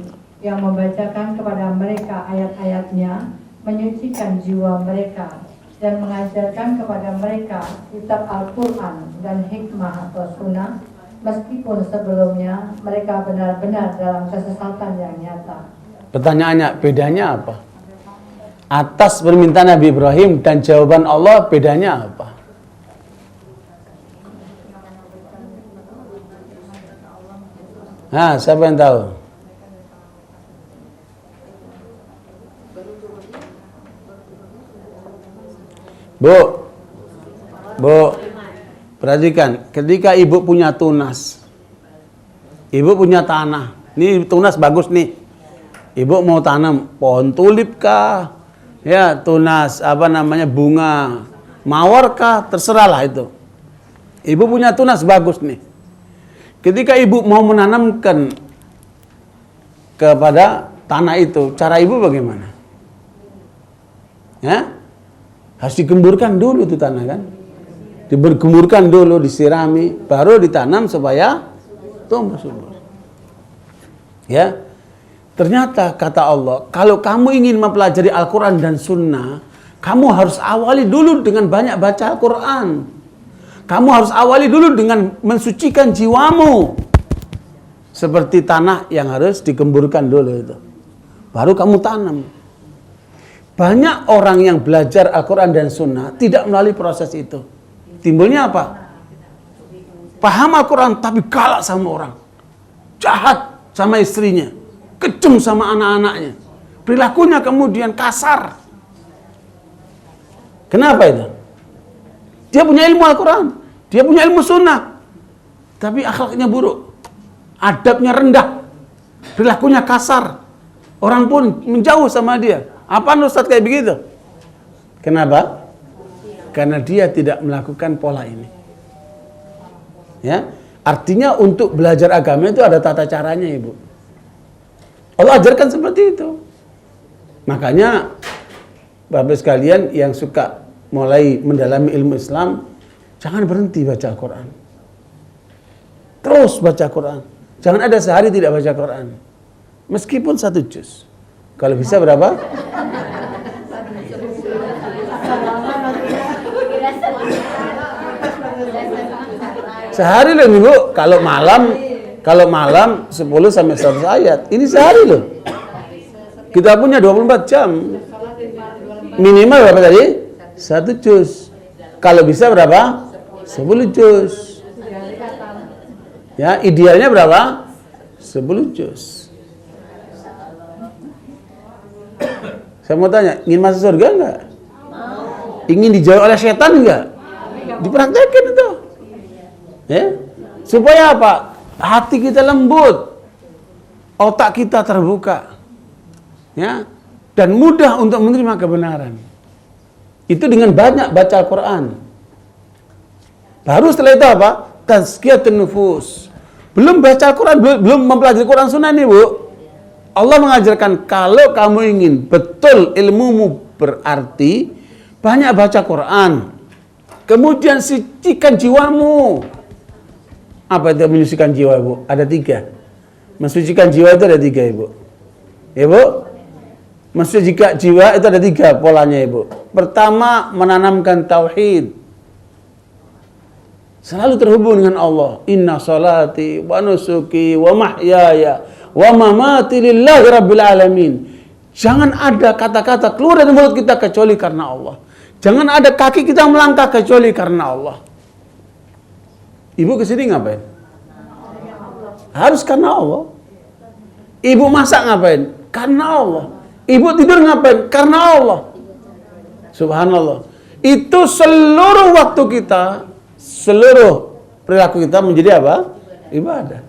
yang membacakan kepada mereka ayat-ayatnya, menyucikan jiwa mereka, dan mengajarkan kepada mereka kitab Al-Quran dan hikmah atau sunnah, meskipun sebelumnya mereka benar-benar dalam kesesatan yang nyata. Pertanyaannya, bedanya apa? Atas permintaan Nabi Ibrahim dan jawaban Allah, bedanya apa? Nah, siapa yang tahu? Bu, perhatikan, ketika ibu punya tunas, ibu punya tanah, ini tunas bagus nih, ibu mau tanam pohon tulip kah, ya tunas bunga mawar kah, terserahlah itu. Ibu punya tunas bagus nih. Ketika ibu mau menanamkan kepada tanah itu, cara ibu bagaimana? Ya, harus digemburkan dulu tuh tanah kan, digemburkan dulu, disirami, baru ditanam supaya tumbuh subur. Ya, ternyata kata Allah, kalau kamu ingin mempelajari Al-Quran dan Sunnah, kamu harus awali dulu dengan banyak baca Al-Quran. Kamu harus awali dulu dengan mensucikan jiwamu. Seperti tanah yang harus digemburkan dulu itu. Baru kamu tanam. Banyak orang yang belajar Al-Quran dan Sunnah tidak melalui proses itu. Timbulnya apa? Paham Al-Quran tapi galak sama orang. Jahat sama istrinya. Kejam sama anak-anaknya. Perilakunya kemudian kasar. Kenapa itu? Dia punya ilmu Al-Quran, dia punya ilmu Sunnah, tapi akhlaknya buruk, adabnya rendah, perilakunya kasar, orang pun menjauh sama dia. Apaan Ustaz kayak begitu? Kenapa? Karena dia tidak melakukan pola ini. Ya, artinya untuk belajar agama itu ada tata caranya, Ibu. Allah ajarkan seperti itu. Makanya Bapak sekalian yang suka mulai mendalami ilmu Islam, jangan berhenti baca Al-Quran. Terus baca Quran. Jangan ada sehari tidak baca Quran. Meskipun 1 juz. Kalau bisa berapa? Sehari loh Ibu. Kalau malam 10 sampai 100 ayat. Ini sehari loh. Kita punya 24 jam. Minimal berapa tadi? 1 juz. Kalau bisa berapa? 10 juz. Ya, idealnya berapa? 10 juz. Saya mau tanya, ingin masuk surga enggak? Ingin dijauhi oleh setan enggak? Dipraktekin itu. Ya. Supaya apa? Hati kita lembut. Otak kita terbuka. Ya. Dan mudah untuk menerima kebenaran. Itu dengan banyak baca Al-Quran. Baru setelah itu apa? Tazkiyatun nufus. Belum baca Al-Quran, belum mempelajari Quran Sunnah nih Bu. Allah mengajarkan kalau kamu ingin betul ilmumu berarti, banyak baca Quran. Kemudian sucikan jiwamu. Apa itu menyucikan jiwa Bu? Ada 3. Mensucikan jiwa itu ada 3 Ibu. Ya Bu? Mensucikan jiwa itu ada 3 polanya Ibu. Pertama, menanamkan tauhid. Selalu terhubung dengan Allah. Inna salati wa nusuki wa mahyaya wa mamati lillahi rabbil alamin. Jangan ada kata-kata keluar dari mulut kita kecuali karena Allah. Jangan ada kaki kita melangkah kecuali karena Allah. Ibu kesini ngapain? Harus karena Allah. Ibu masak ngapain? Karena Allah. Ibu tidur ngapain? Karena Allah. Subhanallah. Itu seluruh waktu kita, seluruh perilaku kita menjadi apa? Ibadah.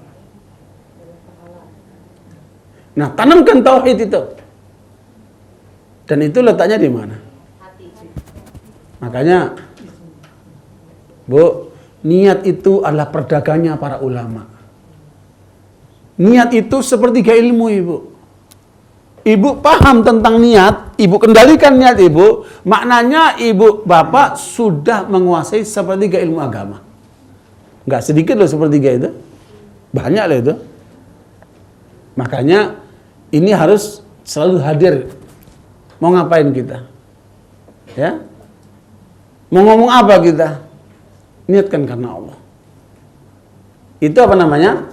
Nah, tanamkan tauhid itu. Dan itu letaknya di mana? Makanya, Bu, niat itu adalah perdagangnya para ulama. Niat itu sepertiga ilmu, Ibu. Ibu paham tentang niat, Ibu kendalikan niat Ibu, maknanya Ibu Bapak sudah menguasai sepertiga ilmu agama. Nggak sedikit loh sepertiga itu. Banyak loh itu. Makanya ini harus selalu hadir. Mau ngapain kita? Ya? Mau ngomong apa kita? Niatkan karena Allah. Itu apa namanya?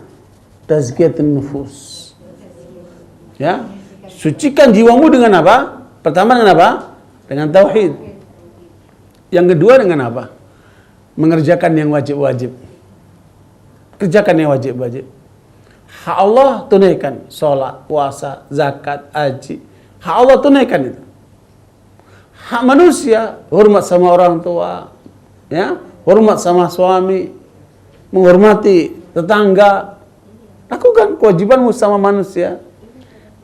Tazkiyatun nufus. Ya? Sucikan jiwamu dengan apa? Pertama dengan apa? Dengan tauhid. Yang kedua dengan apa? Mengerjakan yang wajib-wajib. Kerjakan yang wajib-wajib. Hak Allah tunaikan. Sholat, puasa, zakat, haji. Hak Allah tunaikan itu. Hak manusia, hormat sama orang tua, ya, hormat sama suami, menghormati tetangga. Lakukan kewajibanmu sama manusia.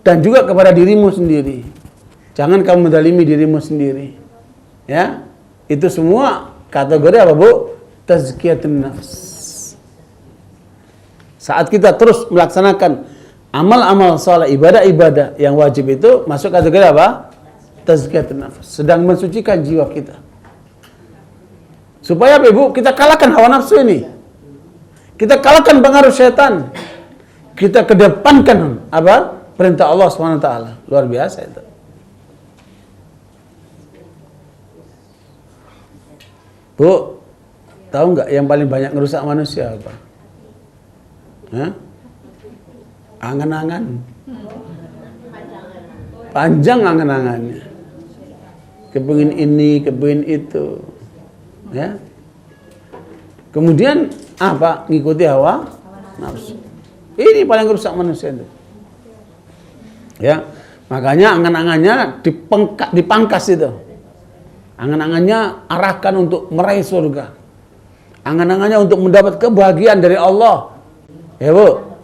Dan juga kepada dirimu sendiri. Jangan kamu mendalimi dirimu sendiri. Ya, itu semua kategori apa, Bu? Tazkiyatun nafs. Saat kita terus melaksanakan amal-amal saleh, ibadah-ibadah yang wajib itu masuk kategori apa? Tazkiyatun nafs. Sedang mensucikan jiwa kita. Supaya apa, Ibu? Kita kalahkan hawa nafsu ini. Kita kalahkan pengaruh setan. Kita kedepankan apa? Perintah Allah SWT. Luar biasa itu. Bu, tahu nggak yang paling banyak ngerusak manusia apa? Hah? Angan-angan. Panjang angan-angannya. Kepingin ini, kepingin itu. Ya. Kemudian apa? Ngikuti hawa nafsu. Ini paling ngerusak manusia itu. Ya, makanya angan-angannya dipangkas itu. Angan-angannya arahkan untuk meraih surga. Angan-angannya untuk mendapat kebahagiaan dari Allah. Ya, Bu.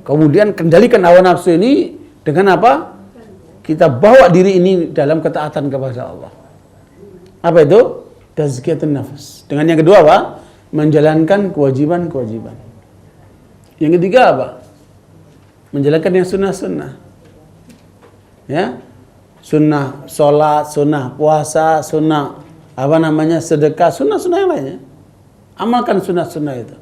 Kemudian kendalikan hawa nafsu ini dengan apa? Kita bawa diri ini dalam ketaatan kepada Allah. Apa itu? Tazkiyatun nafs. Dengan yang kedua apa? Menjalankan kewajiban-kewajiban. Yang ketiga apa? Menjalankan yang sunnah-sunnah. Ya, sunnah sholat, sunnah puasa, sunnah apa namanya sedekah, sunnah-sunnah yang lainnya. Amalkan sunnah-sunnah itu.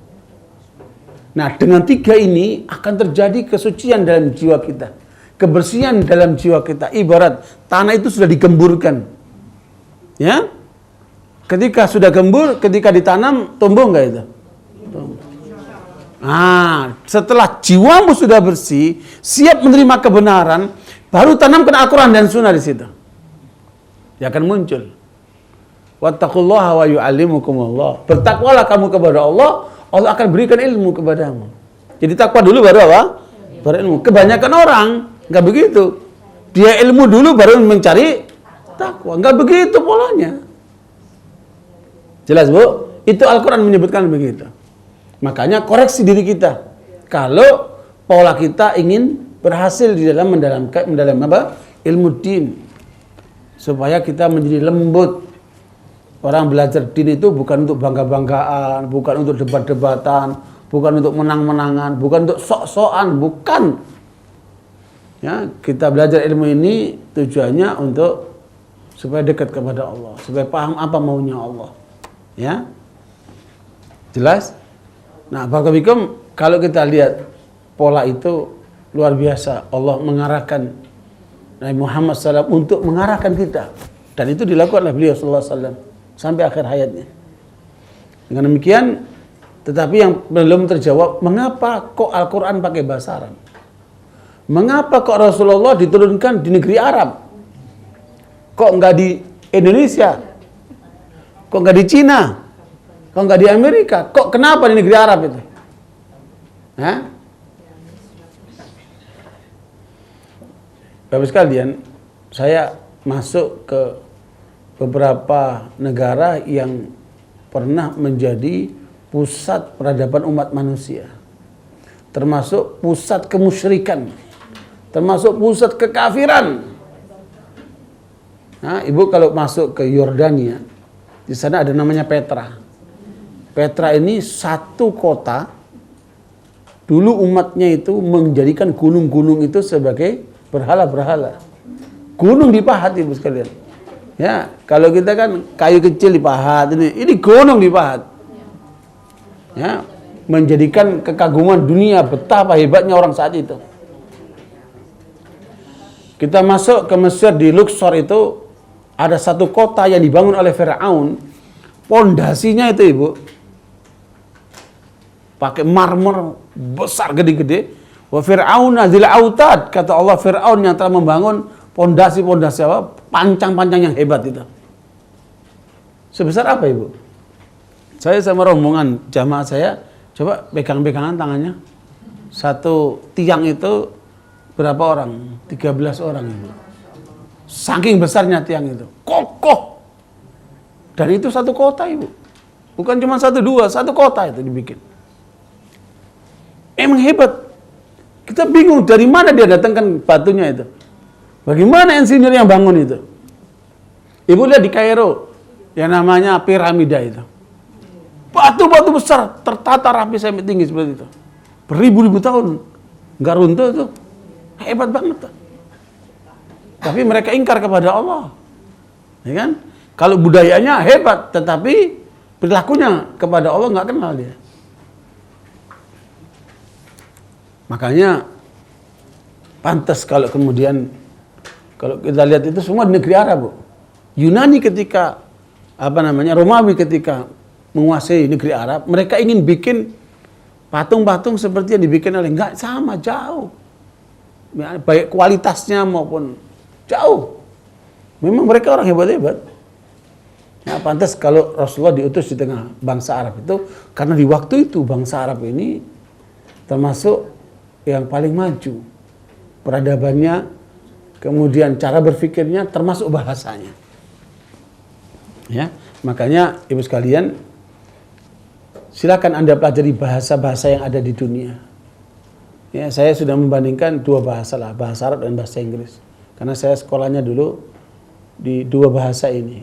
Nah, dengan tiga ini akan terjadi kesucian dalam jiwa kita, kebersihan dalam jiwa kita. Ibarat tanah itu sudah digemburkan, ya. Ketika sudah gembur, ketika ditanam, tumbuh nggak itu? Tumbuh. Nah, setelah jiwamu sudah bersih, siap menerima kebenaran, baru tanamkan Al-Quran dan Sunnah di situ. Ya akan muncul. Wattaqullaha wa yu'allimukumullah. Bertakwalah kamu kepada Allah, Allah akan berikan ilmu kepadamu. Jadi takwa dulu baru apa? Baru ilmu. Kebanyakan orang nggak begitu. Dia ilmu dulu baru mencari takwa. Nggak begitu polanya. Jelas, Bu? Itu Al-Quran menyebutkan begitu. Makanya koreksi diri kita. Kalau pola kita ingin berhasil di dalam mendalam apa? Ilmu din. Supaya kita menjadi lembut. Orang belajar din itu bukan untuk bangga-banggaan, bukan untuk debat-debatan, bukan untuk menang-menangan, bukan untuk sok-sokan, bukan. Ya, kita belajar ilmu ini tujuannya untuk supaya dekat kepada Allah, supaya paham apa maunya Allah. Ya. Jelas? Nah, barakallahu kalau kita lihat pola itu luar biasa. Allah mengarahkan Nabi Muhammad SAW untuk mengarahkan kita. Dan itu dilakukan oleh beliau SAW sampai akhir hayatnya. Dengan demikian, tetapi yang belum terjawab, mengapa kok Al-Quran pakai bahasa Arab? Mengapa kok Rasulullah diturunkan di negeri Arab? Kok enggak di Indonesia? Kok enggak di Cina? Kok enggak di Amerika? Kok kenapa di negeri Arab itu? Hah? Bapak sekalian, saya masuk ke beberapa negara yang pernah menjadi pusat peradaban umat manusia. Termasuk pusat kemusyrikan. Termasuk pusat kekafiran. Nah, Ibu kalau masuk ke Yordania, di sana ada namanya Petra. Petra ini satu kota Dulu umatnya itu menjadikan gunung-gunung itu sebagai berhala-berhala. Gunung dipahat ibu sekalian. Ya, kalau kita kan kayu kecil dipahat, ini gunung dipahat. Ya, menjadikan kekaguman dunia betapa hebatnya orang saat itu. Kita masuk ke Mesir di Luxor itu ada satu kota yang dibangun oleh Firaun. Pondasinya itu ibu pakai marmer besar gede-gede. Wa fir'auna dzil autad, kata Allah, Firaun yang telah membangun pondasi-pondasi apa? Pancang-pancang yang hebat itu. Sebesar apa ibu? Saya sama rombongan jamaah saya coba pegang-pegangan tangannya. Satu tiang itu berapa orang? 13 orang ibu. Saking besarnya tiang itu, kokoh. Dan itu satu kota ibu. Bukan cuma satu dua, satu kota itu dibikin. Emang hebat. Kita bingung dari mana dia datangkan batunya itu. Bagaimana insinyur yang bangun itu? Ibu lihat di Kairo yang namanya piramida itu. Batu-batu besar tertata rapi sampai tinggi seperti itu. Beribu-ribu tahun nggak runtuh tuh. Hebat banget tuh. Tapi mereka ingkar kepada Allah. Ya kan? Kalau budayanya hebat, tetapi perilakunya kepada Allah nggak kenal dia. Makanya pantas kalau kemudian kalau kita lihat itu semua di negeri Arab, Bu. Yunani ketika Romawi ketika menguasai negeri Arab, mereka ingin bikin patung-patung seperti yang dibikin oleh enggak sama, jauh. Ya, baik kualitasnya maupun jauh. Memang mereka orang hebat-hebat. Nah, pantas kalau Rasulullah diutus di tengah bangsa Arab itu karena di waktu itu bangsa Arab ini termasuk yang paling maju peradabannya, kemudian cara berpikirnya, termasuk bahasanya. Ya, makanya ibu sekalian, silakan Anda pelajari bahasa-bahasa yang ada di dunia. Ya, saya sudah membandingkan dua bahasa lah, bahasa Arab dan bahasa Inggris. Karena saya sekolahnya dulu di dua bahasa ini.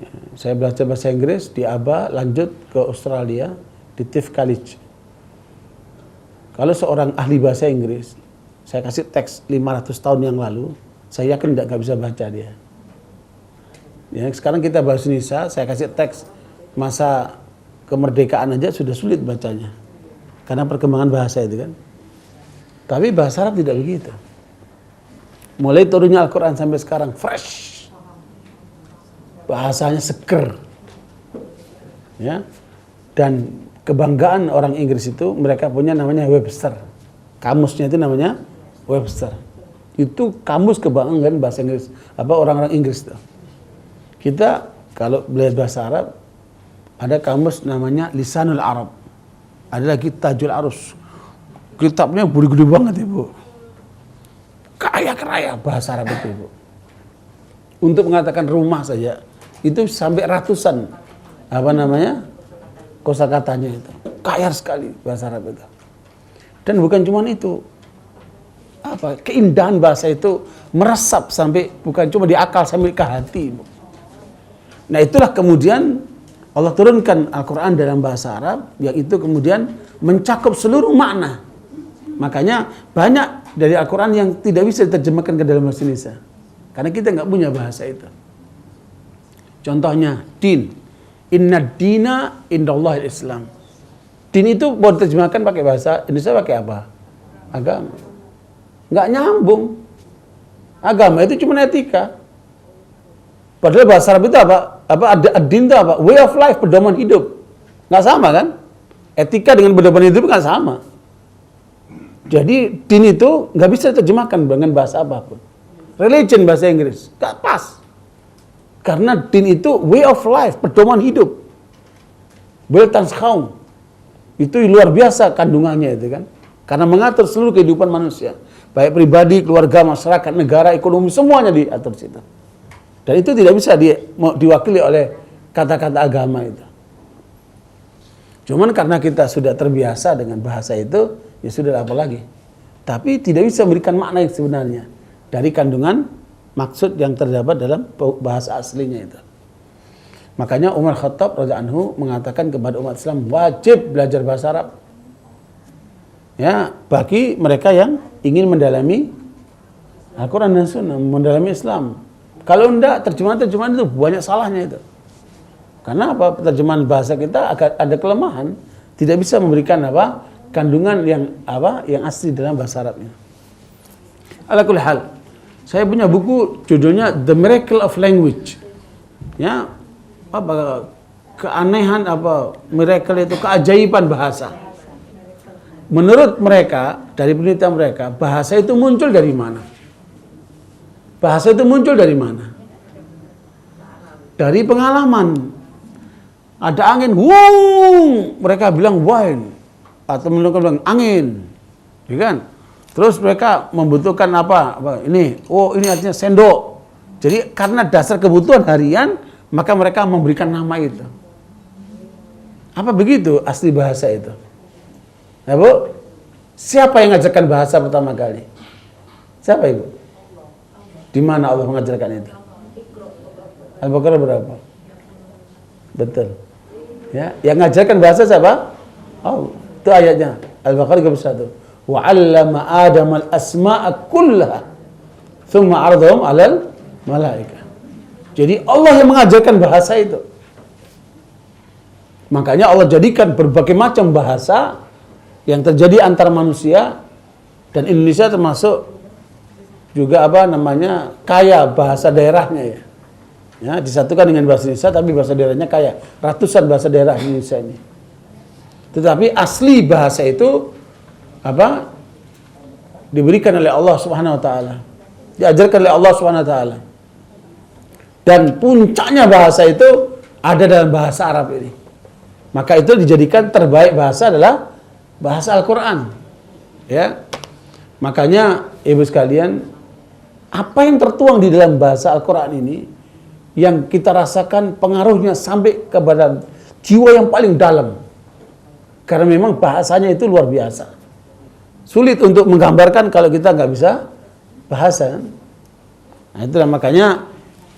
Ya, saya belajar bahasa Inggris di ABA, lanjut ke Australia di Tiff College. Kalau seorang ahli bahasa Inggris, saya kasih teks 500 tahun yang lalu, saya yakin nggak bisa baca dia. Ya, sekarang kita bahasa Indonesia, saya kasih teks masa kemerdekaan aja sudah sulit bacanya. Karena perkembangan bahasa itu kan. Tapi bahasa Arab tidak begitu. Mulai turunnya Al-Quran sampai sekarang, fresh. Bahasanya seger. Ya. Dan kebanggaan orang Inggris itu, mereka punya namanya Webster. Kamusnya itu namanya Webster. Itu kamus kebanggaan bahasa Inggris. Orang-orang Inggris itu. Kita kalau belajar bahasa Arab, ada kamus namanya Lisanul Arab. Ada lagi Tajul Arus. Kitabnya gede-gede banget ibu. Kaya bahasa Arab itu ibu. Untuk mengatakan rumah saja, itu sampai ratusan kosakatanya itu. Kaya sekali bahasa Arab itu. Dan bukan cuma itu. Keindahan bahasa itu meresap sampai bukan cuma di akal, sampai ke hati. Nah, itulah kemudian Allah turunkan Al-Quran dalam bahasa Arab yang itu kemudian mencakup seluruh makna. Makanya banyak dari Al-Quran yang tidak bisa diterjemahkan ke dalam bahasa Indonesia. Karena kita nggak punya bahasa itu. Contohnya, din. Inna dina indallahil Islam. Din itu mau diterjemahkan pakai bahasa Indonesia pakai apa? Agama. Nggak nyambung. Agama itu cuma etika. Padahal bahasa Arab itu ad-din itu apa? Way of life, pedoman hidup. Nggak sama kan? Etika dengan pedoman hidup nggak sama. Jadi din itu nggak bisa diterjemahkan dengan bahasa apapun. Religion bahasa Inggris nggak pas. Karena din itu way of life, pedoman hidup. Weltanschauung. Itu luar biasa kandungannya itu kan. Karena mengatur seluruh kehidupan manusia. Baik pribadi, keluarga, masyarakat, negara, ekonomi, semuanya diatur di situ. Dan itu tidak bisa diwakili oleh kata-kata agama itu. Cuman karena kita sudah terbiasa dengan bahasa itu, ya sudah apa lagi. Tapi tidak bisa memberikan makna yang sebenarnya dari kandungan maksud yang terdapat dalam bahasa aslinya itu. Makanya Umar Khattab radhiyallahu anhu mengatakan kepada umat Islam wajib belajar bahasa Arab. Ya, bagi mereka yang ingin mendalami Al-Quran dan Sunnah, mendalami Islam. Kalau enggak, terjemahan itu banyak salahnya itu. Karena apa? Terjemahan bahasa kita agak ada kelemahan, tidak bisa memberikan kandungan yang asli dalam bahasa Arabnya. Ala kulli hal, saya punya buku judulnya The Miracle of Language. Ya, keanehan miracle itu keajaiban bahasa. Menurut mereka, dari penelitian mereka, bahasa itu muncul dari mana? Bahasa itu muncul dari mana? Dari pengalaman. Ada angin, wung, mereka bilang wine, atau mereka bilang angin, ya kan? Terus mereka membutuhkan ini artinya sendok. Jadi karena dasar kebutuhan harian, maka mereka memberikan nama itu. Apa begitu asli bahasa itu? Nah, Bu, siapa yang mengajarkan bahasa pertama kali? Siapa, Ibu? Di mana Allah mengajarkan itu? Al-Baqarah berapa? Betul. Ya, yang mengajarkan bahasa siapa? Oh, itu ayatnya. Al-Baqarah 31. Wa 'allama Adam al-asma'a kullaha thumma 'aradahum 'alal malaikah. Jadi Allah yang mengajarkan bahasa itu. Makanya Allah jadikan berbagai macam bahasa yang terjadi antar manusia, dan Indonesia termasuk juga kaya bahasa daerahnya ya. Ya, disatukan dengan bahasa Indonesia, tapi bahasa daerahnya kaya. Ratusan bahasa daerah Indonesia ini. Tetapi asli bahasa itu diberikan oleh Allah Subhanahu wa taala. Diajarkan oleh Allah Subhanahu wa taala. Dan puncaknya bahasa itu ada dalam bahasa Arab ini. Maka itu dijadikan terbaik bahasa adalah bahasa Al-Quran. Ya. Makanya Ibu sekalian, apa yang tertuang di dalam bahasa Al-Quran ini yang kita rasakan pengaruhnya sampai kepada jiwa yang paling dalam. Karena memang bahasanya itu luar biasa. Sulit untuk menggambarkan kalau kita nggak bisa bahasa. Nah, itulah makanya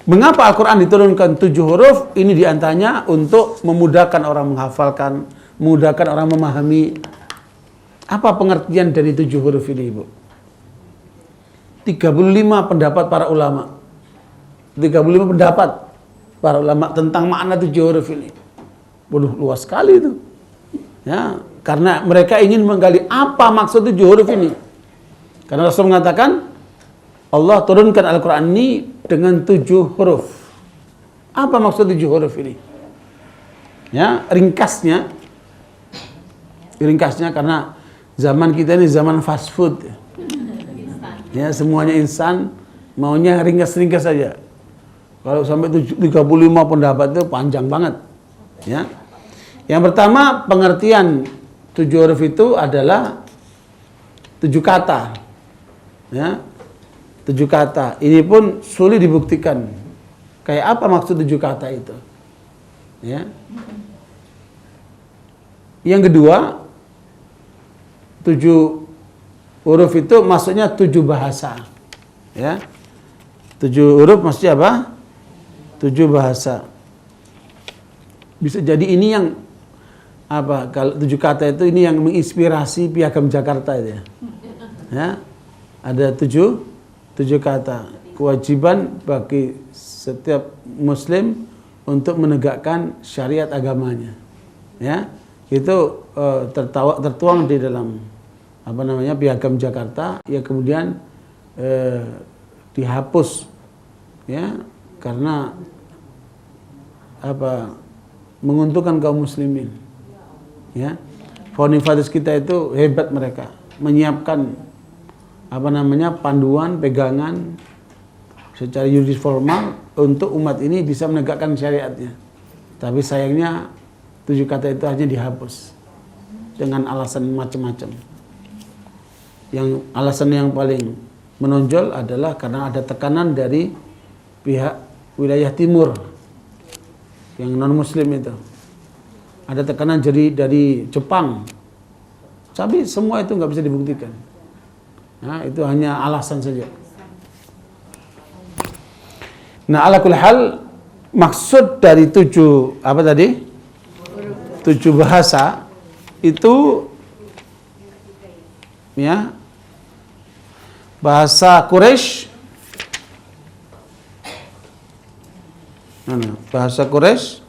mengapa Al-Quran diturunkan 7 huruf, ini diantaranya untuk memudahkan orang menghafalkan, memudahkan orang memahami. Apa pengertian dari 7 huruf ini, Ibu? 35 pendapat para ulama. 35 pendapat para ulama tentang makna 7 huruf ini. Waduh, luas sekali itu. Ya, karena mereka ingin menggali apa maksud 7 huruf ini. Karena Rasul mengatakan Allah turunkan Al-Quran ini dengan 7 huruf. Apa maksud 7 huruf ini? Ya, ringkasnya karena zaman kita ini zaman fast food. Ya, semuanya instan, maunya ringkas-ringkas saja. Kalau sampai 35 pendapat itu panjang banget. Ya. Yang pertama, pengertian 7 huruf itu adalah 7 kata. Ya. 7 kata. Ini pun sulit dibuktikan. Kayak apa maksud 7 kata itu? Ya. Yang kedua, 7 huruf itu maksudnya 7 bahasa. Ya. 7 huruf maksudnya apa? 7 bahasa. Bisa jadi ini yang kalau 7 kata itu ini yang menginspirasi Piagam Jakarta itu ya. Ya. Ada 7 kata. Kewajiban bagi setiap muslim untuk menegakkan syariat agamanya. Ya. Itu tertuang di dalam Piagam Jakarta, ya kemudian dihapus ya karena menguntungkan kaum muslimin. Ya. Founding Fathers kita itu hebat, mereka menyiapkan panduan, pegangan secara yuridis formal untuk umat ini bisa menegakkan syariatnya. Tapi sayangnya 7 kata itu hanya dihapus dengan alasan macam-macam. Yang alasan yang paling menonjol adalah karena ada tekanan dari pihak wilayah timur yang non muslim itu. Ada tekanan dari Jepang. Tapi semua itu nggak bisa dibuktikan. Nah, itu hanya alasan saja. Nah, ala kulli hal, maksud dari 7 7 bahasa itu ya. Bahasa Quraisy. Mana? Bahasa Quraisy.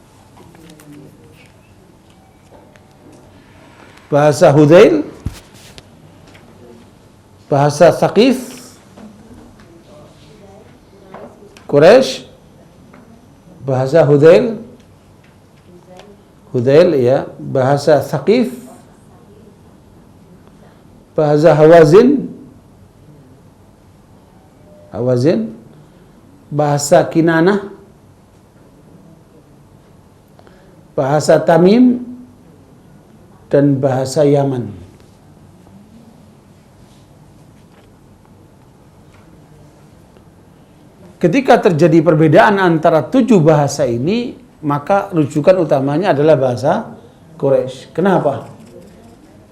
Bahasa Hudzail. Bahasa Thaqif. Quraisy. Bahasa Hudzail. Hudzail ya, bahasa Thaqif. Bahasa Hawazin. Hawazin, bahasa Kinanah, bahasa Tamim, dan bahasa Yaman. Ketika terjadi perbedaan antara 7 bahasa ini, maka rujukan utamanya adalah bahasa Quraisy. Kenapa?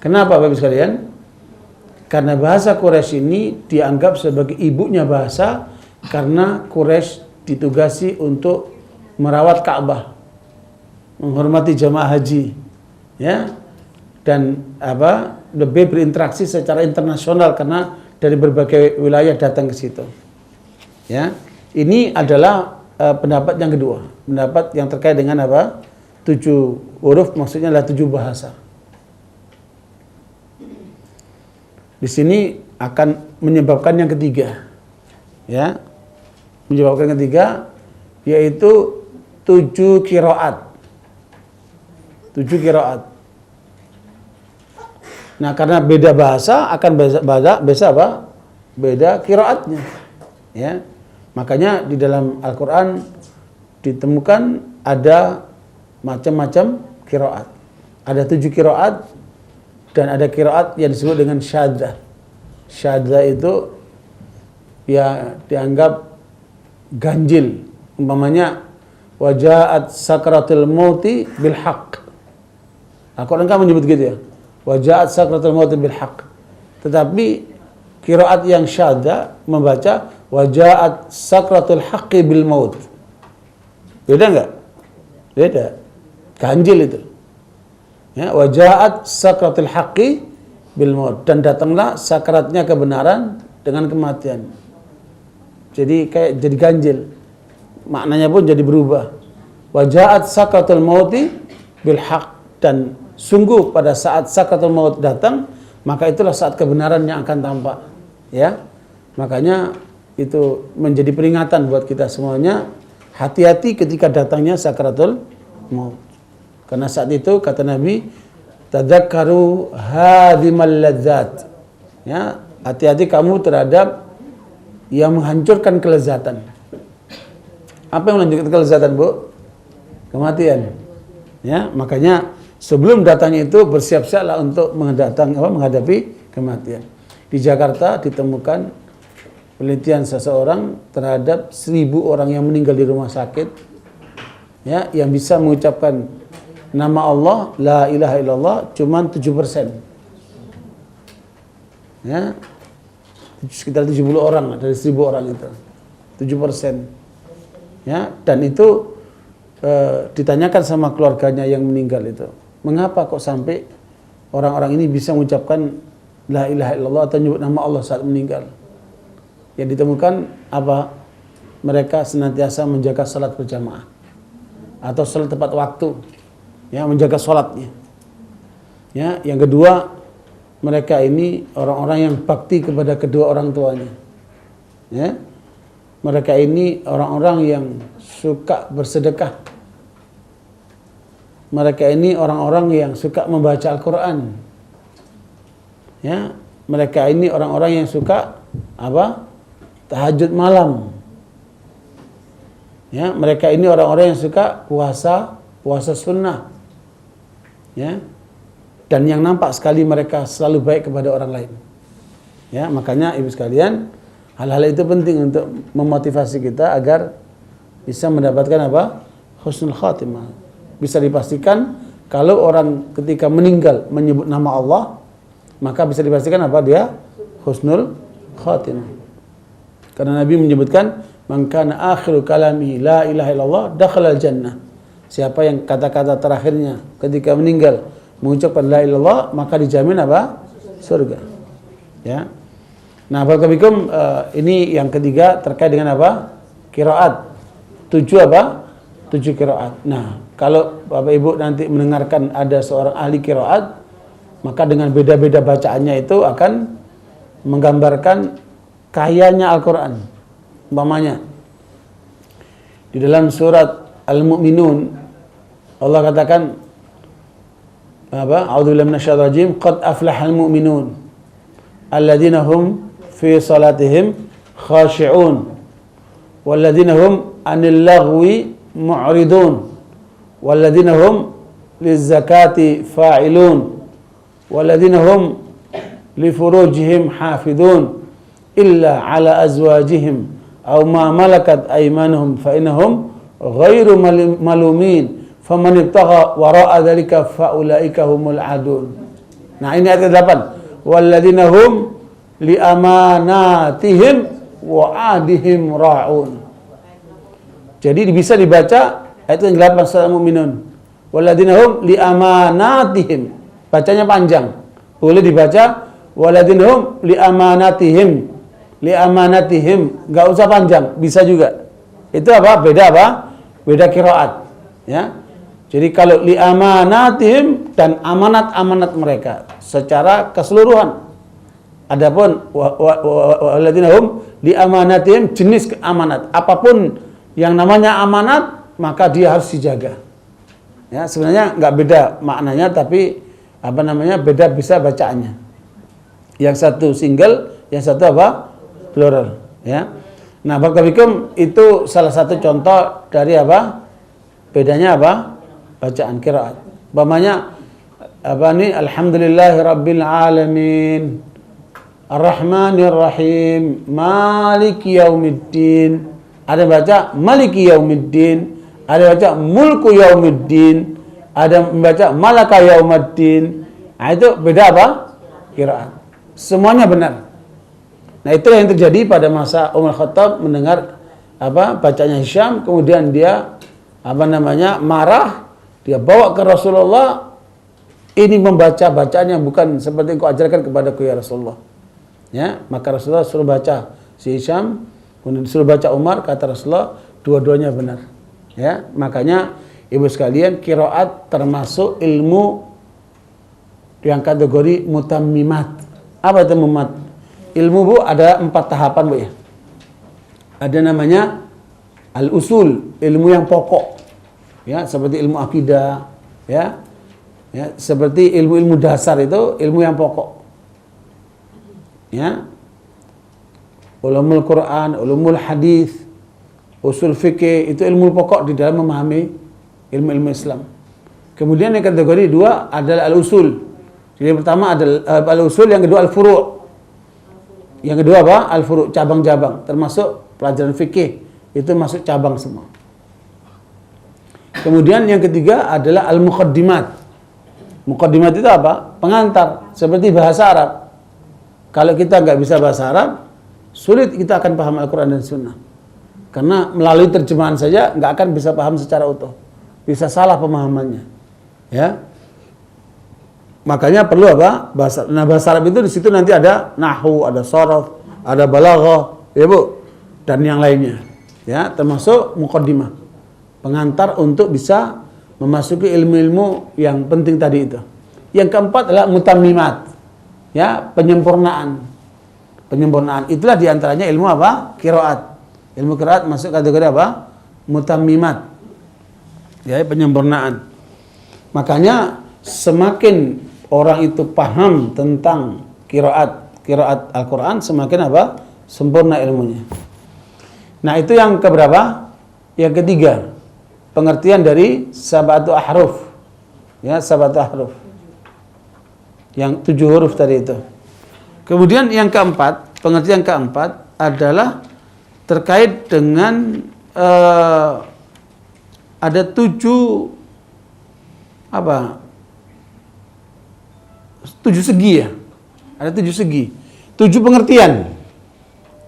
Kenapa Bapak Ibu sekalian? Karena bahasa Quraisy ini dianggap sebagai ibunya bahasa, karena Quraisy ditugasi untuk merawat Ka'bah, menghormati jamaah haji, ya, dan lebih berinteraksi secara internasional karena dari berbagai wilayah datang ke situ. Ya, ini adalah pendapat yang kedua, pendapat yang terkait dengan 7 huruf, maksudnya adalah 7 bahasa. Di sini akan menyebabkan yang ketiga, ya, menyebabkan yang ketiga, yaitu 7 qiraat. 7 qiraat. Nah, karena beda bahasa akan beda qiraatnya, ya. Makanya di dalam Al-Quran ditemukan ada macam-macam qiraat. Ada 7 qiraat. Dan ada qiraat yang disebut dengan syadzah. Syadzah itu ya dianggap ganjil. Umpamanya wajaat sakratul mauti bil haqq. Al-Quran kan menyebut gitu ya. Wajaat sakratul mauti bil haqq. Tetapi qiraat yang syadzah membaca wajaat sakratul haqqi bil maut. Beda enggak? Beda. Ganjil itu. Ya, wajaat sakratul haqqi bil maut, dan datanglah sakratnya kebenaran dengan kematian. Jadi kayak jadi ganjil. Maknanya pun jadi berubah. Wajaat sakratul mauti bil haqq, dan sungguh pada saat sakratul maut datang, maka itulah saat kebenaran yang akan tampak. Ya. Makanya itu menjadi peringatan buat kita semuanya, hati-hati ketika datangnya sakratul maut. Karena saat itu kata Nabi, tadzakkaru hadimal ladzat. Ya, hati-hati kamu terhadap yang menghancurkan kelezatan. Apa yang menghancurkan kelezatan, Bu? Kematian. Ya, makanya sebelum datangnya itu bersiap-siaplah untuk menghadapi kematian. Di Jakarta ditemukan penelitian seseorang terhadap 1000 orang yang meninggal di rumah sakit, ya, yang bisa mengucapkan nama Allah, la ilaha illallah, cuman 7%. Ya, sekitar 70 orang dari 1000 orang itu, 7%. Ya, dan itu ditanyakan sama keluarganya yang meninggal itu, mengapa kok sampai orang-orang ini bisa mengucapkan la ilaha illallah atau menyebut nama Allah saat meninggal? Yang ditemukan apa? Mereka senantiasa menjaga salat berjamaah atau salat tepat waktu. Ya, menjaga sholatnya. Ya, yang kedua, mereka ini orang-orang yang bakti kepada kedua orang tuanya. Ya, mereka ini orang-orang yang suka bersedekah. Mereka ini orang-orang yang suka membaca Al-Quran. Ya, mereka ini orang-orang yang suka tahajud malam. Ya, mereka ini orang-orang yang suka puasa sunnah. Ya, dan yang nampak sekali mereka selalu baik kepada orang lain. Ya, makanya ibu sekalian, hal-hal itu penting untuk memotivasi kita agar bisa mendapatkan husnul khatimah. Bisa dipastikan kalau orang ketika meninggal menyebut nama Allah, maka bisa dipastikan dia husnul khatimah. Karena Nabi menyebutkan, man kana akhiru kalami la ilaha illallah dakhala al-jannah. Siapa yang kata-kata terakhirnya ketika meninggal mengucapkan la ilallah, maka dijamin surga. Ya. Nah, barakallahu ini yang ketiga terkait dengan apa? Qiraat. 7 apa? 7 qiraat. Nah, kalau Bapak Ibu nanti mendengarkan ada seorang ahli qiraat, maka dengan beda-beda bacaannya itu akan menggambarkan kayanya Al-Qur'an. Umpamanya di dalam surat Al-Mu'minun Allah katakan apa? A'udzubillahi minasyaitonir rajim, qad aflahal mu'minun alladzina hum fi salatihim khashi'un walladzina hum 'anil laghwi mu'ridun walladzina hum lizzakati fa'ilun walladzina hum li furujihim hafidun illa 'ala azwajihim aw ma malakat aymanuhum fa innahum ghairu malumin faman ibtagha wara'a dzalika faulaika humul adun. Nah, ini ayat ke-8. Walladzina hum li amanatihim wa adihim ra'un. Jadi bisa dibaca ayat yang 8 surah Al-Mu'minun. Walladzina hum li amanatihim. Bacanya panjang. Boleh dibaca walladzina hum li amanatihim. Li amanatihim, enggak usah panjang, bisa juga. Itu apa? Beda apa? Beda qiraat, ya. Jadi kalau li amanatihim dan amanat-amanat mereka secara keseluruhan. Adapun walladzina hum li amanatihim, jenis amanat. Apapun yang namanya amanat, maka dia harus dijaga. Ya, sebenarnya enggak beda maknanya, tapi apa namanya? Beda bisa bacaannya. Yang satu single, yang satu apa? Plural, ya. Nah, barakallahu itu salah satu contoh dari apa? Bedanya apa? Bacaan qiraat. Umpamanya apa nih? Alhamdulillahirabbil alamin. Ar-Rahmanir Rahim. Maliki yaumiddin. Ada baca Maliki yaumiddin, ada baca Mulku yaumiddin, ada membaca Malaka yaumiddin. Nah, itu beda apa? Qiraat. Semuanya benar. Nah, itulah yang terjadi pada masa Umar Khattab mendengar apa bacanya Hisham, kemudian dia apa namanya marah, dia bawa ke Rasulullah, ini membaca bacaan yang bukan seperti yang kau ajarkan kepadaku ya Rasulullah. Ya, maka Rasulullah suruh baca si Hisham, kemudian disuruh baca Umar, kata Rasulullah dua-duanya benar. Ya, makanya ibu sekalian, qiraat termasuk ilmu yang kategori mutammimat. Apa itu mutammimat? Ilmu Bu ada 4 tahapan Bu ya. Ada namanya al-usul, ilmu yang pokok. Ya, seperti ilmu akidah, ya. Ya, seperti ilmu-ilmu dasar itu ilmu yang pokok. Ya. Ulumul Quran, ulumul hadis, usul fikih, itu ilmu pokok di dalam memahami ilmu-ilmu Islam. Kemudian yang kategori 2 adalah al-usul. Jadi yang pertama adalah al-usul, yang kedua al-furu'. Yang kedua apa? Al-furu', cabang-cabang, termasuk pelajaran fikih, itu masuk cabang semua. Kemudian yang ketiga adalah al-muqaddimat. Muqaddimat itu apa? Pengantar, seperti bahasa Arab. Kalau kita nggak bisa bahasa Arab, sulit kita akan paham Al-Quran dan Sunnah. Karena melalui terjemahan saja nggak akan bisa paham secara utuh. Bisa salah pemahamannya. Ya. Makanya perlu apa? Bahasa. Nah, bahasa Arab itu di situ nanti ada nahwu, ada sharaf, ada balaghah, ya Bu, dan yang lainnya. Ya, termasuk muqaddimah. Pengantar untuk bisa memasuki ilmu-ilmu yang penting tadi itu. Yang keempat adalah mutammimat. Ya, penyempurnaan. Penyempurnaan. Itulah diantaranya ilmu apa? Qiraat. Ilmu qiraat masuk kategori apa? Mutammimat. Ya, penyempurnaan. Makanya semakin orang itu paham tentang qiraat Al-Quran, semakin apa? Sempurna ilmunya. Nah, itu yang keberapa? Yang ketiga, pengertian dari sab'atu ahruf. Ya, sab'atu ahruf. Yang 7 huruf tadi itu. Kemudian yang keempat, pengertian keempat adalah terkait dengan ada 7 apa? 7 segi ya. Ada 7 segi. 7 pengertian.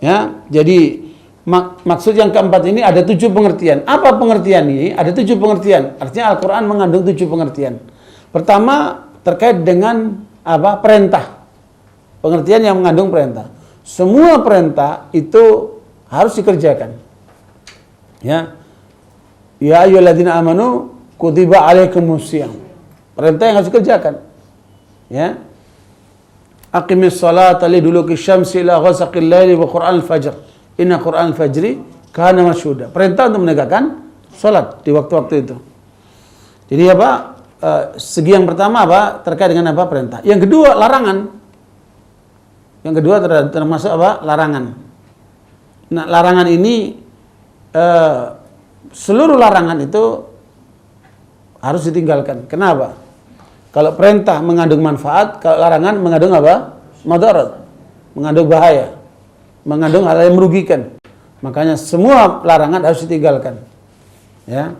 Ya, jadi maksud yang keempat ini ada 7 pengertian. Apa pengertian ini? Ada 7 pengertian. Artinya Al-Quran mengandung 7 pengertian. Pertama terkait dengan apa? Perintah. Pengertian yang mengandung perintah. Semua perintah itu harus dikerjakan. Ya. Ya ayyuhalladzina amanu kutiba alaikumusiyam. Perintah yang harus dikerjakan. Ya. Aqimis salata liduluki syamsi ila ghasaqil laili wa qur'anal fajr. Inna qur'anal fajri kana masyhuda. Perintah untuk menegakkan salat di waktu-waktu itu. Jadi apa? Segi yang pertama apa? Terkait dengan apa? Perintah. Yang kedua, larangan. Yang kedua termasuk apa? Larangan. Nah, larangan ini seluruh larangan itu harus ditinggalkan. Kenapa? Kalau perintah mengandung manfaat, kalau larangan mengandung apa? Madarat, mengandung bahaya, mengandung hal yang merugikan. Makanya semua larangan harus ditinggalkan. Ya.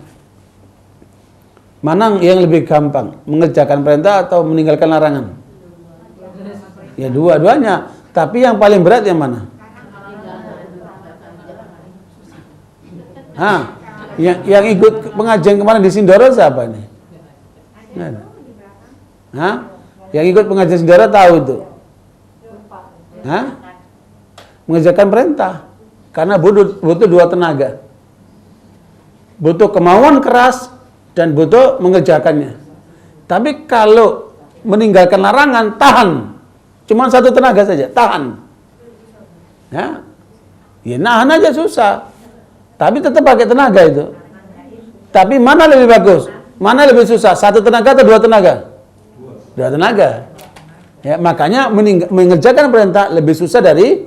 Mana yang lebih gampang, mengerjakan perintah atau meninggalkan larangan? Ya dua-duanya. Tapi yang paling berat yang mana? Yang ikut pengajian kemarin di Sindoro siapa nih? Yang ikut pengajian Sindoro tahu itu? Mengerjakan perintah. Karena butuh dua tenaga. Butuh kemauan keras dan butuh mengerjakannya. Tapi kalau meninggalkan larangan, tahan. Cuma satu tenaga saja, tahan. Ya, nahan aja susah. Tapi tetap pakai tenaga itu. Tapi mana lebih bagus? Mana lebih susah? Satu tenaga atau dua tenaga? Dua tenaga. Ya, makanya mengerjakan perintah lebih susah dari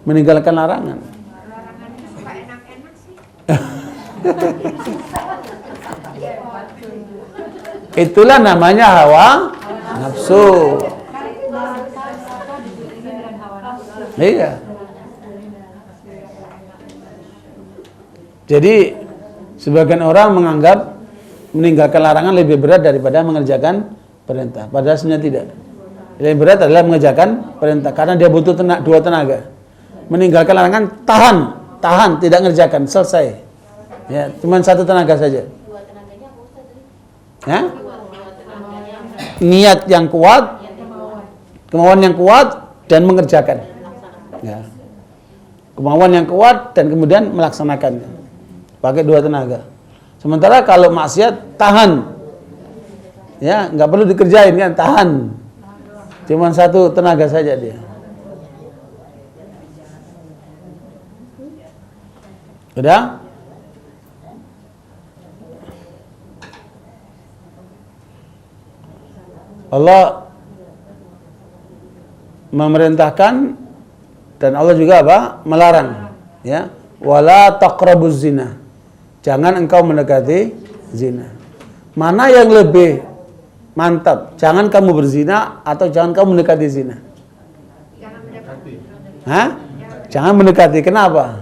meninggalkan larangan. Larangan itu suka enak-enak sih. Itulah namanya hawa nafsu. Iya. Jadi sebagian orang menganggap meninggalkan larangan lebih berat daripada mengerjakan perintah. Padahal sebenarnya tidak. Yang berat adalah mengerjakan perintah karena dia butuh dua tenaga. Meninggalkan larangan tahan, tidak mengerjakan, selesai. Ya, cuma satu tenaga saja. Dua tenaganya apa Ustaz tadi? Ya? Dua tenaganya. Niat yang kuat, kemauan yang kuat dan mengerjakan. Ya. Kemauan yang kuat dan kemudian melaksanakannya. Pakai dua tenaga. Sementara kalau maksiat tahan. Ya, nggak perlu dikerjain kan, tahan. Cuman satu tenaga saja dia. Sudah? Allah memerintahkan dan Allah juga apa? Melarang, ya. Wala taqrabuz zina. Jangan engkau mendekati zina. Mana yang lebih mantap? Jangan kamu berzina atau jangan kamu mendekati zina? Jangan mendekati. Kenapa?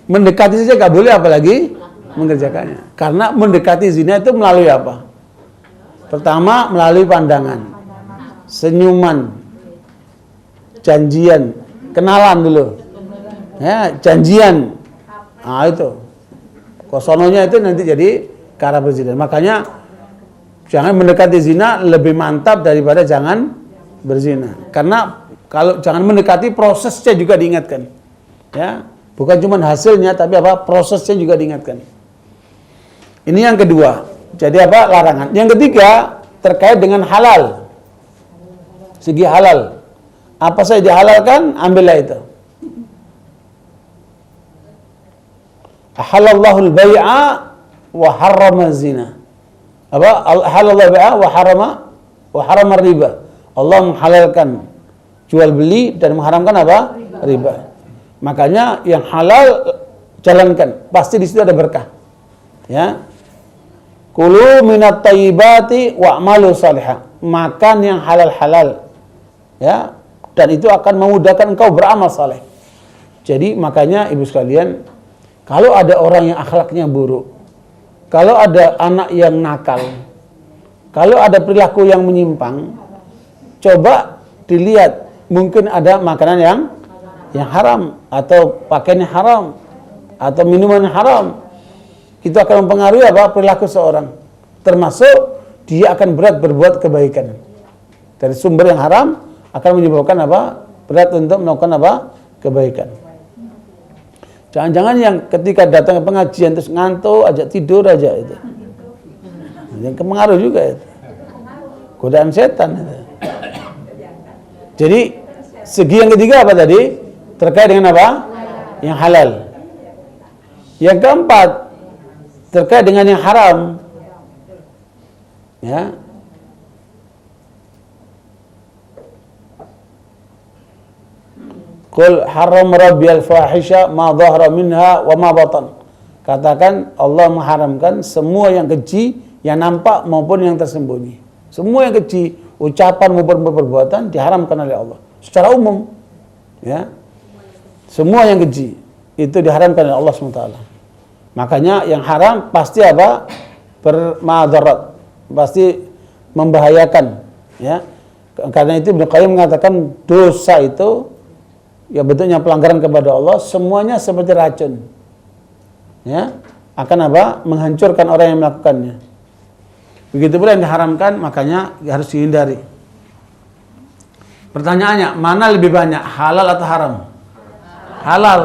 Mendekati saja gak boleh, apalagi mengerjakannya. Karena mendekati zina itu melalui apa? Pertama, melalui pandangan, senyuman, janjian, kenalan dulu. Ya, janjian. Nah, itu. Kosononya itu nanti jadi ke arah berzina. Makanya jangan mendekati zina lebih mantap daripada jangan berzina. Karena kalau jangan mendekati, prosesnya juga diingatkan. Ya, bukan cuma hasilnya tapi apa? Prosesnya juga diingatkan. Ini yang kedua. Jadi apa? Larangan. Yang ketiga terkait dengan halal. Segi halal. Apa saja dihalalkan, ambillah itu. Halallahu al-bai'a wa harrama zina. Apa? Halallahu al-bai'a wa harrama riba. Allah menghalalkan jual beli dan mengharamkan apa? Riba. Makanya yang halal jalankan, pasti di situ ada berkah. Ya. Kulu minat tayyibati wa'malu salihah. Makan yang halal-halal. Ya, dan itu akan memudahkan engkau beramal saleh. Jadi makanya ibu sekalian, kalau ada orang yang akhlaknya buruk, kalau ada anak yang nakal, kalau ada perilaku yang menyimpang, coba dilihat, mungkin ada makanan yang haram, atau pakaian yang haram, atau minuman yang haram. Itu akan mempengaruhi apa? Perilaku seorang. Termasuk dia akan berat berbuat kebaikan. dari sumber yang haram akan menyebabkan apa? Berat untuk melakukan apa? Kebaikan. Jangan-jangan yang ketika datang ke pengajian terus ngantuk aja, tidur aja itu. Yang kepengaruh juga itu. Godaan setan itu. Jadi segi yang ketiga apa tadi? Terkait dengan apa? Yang halal. Yang keempat terkait dengan yang haram. Ya. Qul haram rabbi al-fahisha ma dhahara minha wa ma batan. Katakan Allah mengharamkan semua yang keji, yang nampak maupun yang tersembunyi. Semua yang keji, ucapan maupun perbuatan diharamkan oleh Allah secara umum. Ya. Semua yang keji itu diharamkan oleh Allah SWT. Makanya yang haram pasti apa? Bermadarat, pasti membahayakan. Ya. Karena itu Ibnu Qayyim mengatakan dosa itu ya bentuknya pelanggaran kepada Allah, semuanya seperti racun. Ya, akan apa? Menghancurkan orang yang melakukannya. Begitu pula yang diharamkan, makanya harus dihindari. Pertanyaannya, mana lebih banyak, halal atau haram? Halal.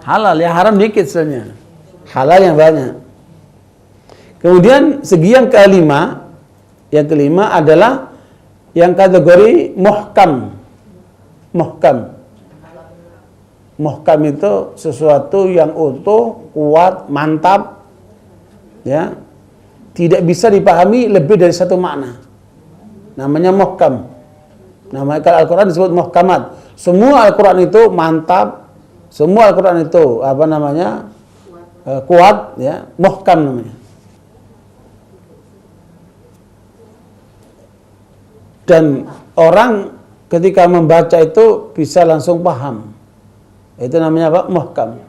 Halal, yang haram dikit sebenarnya. Halal yang banyak. Kemudian segi yang kelima adalah yang kategori muhkam. Muhkam itu sesuatu yang utuh, kuat, mantap, ya, tidak bisa dipahami lebih dari satu makna. Namanya muhkam. Namanya kalau Al-Quran disebut muhkamat. Semua Al-Quran itu mantap, semua Al-Quran itu kuat, ya, muhkam namanya. Dan orang ketika membaca itu bisa langsung paham. Itu namanya apa? Muhkam.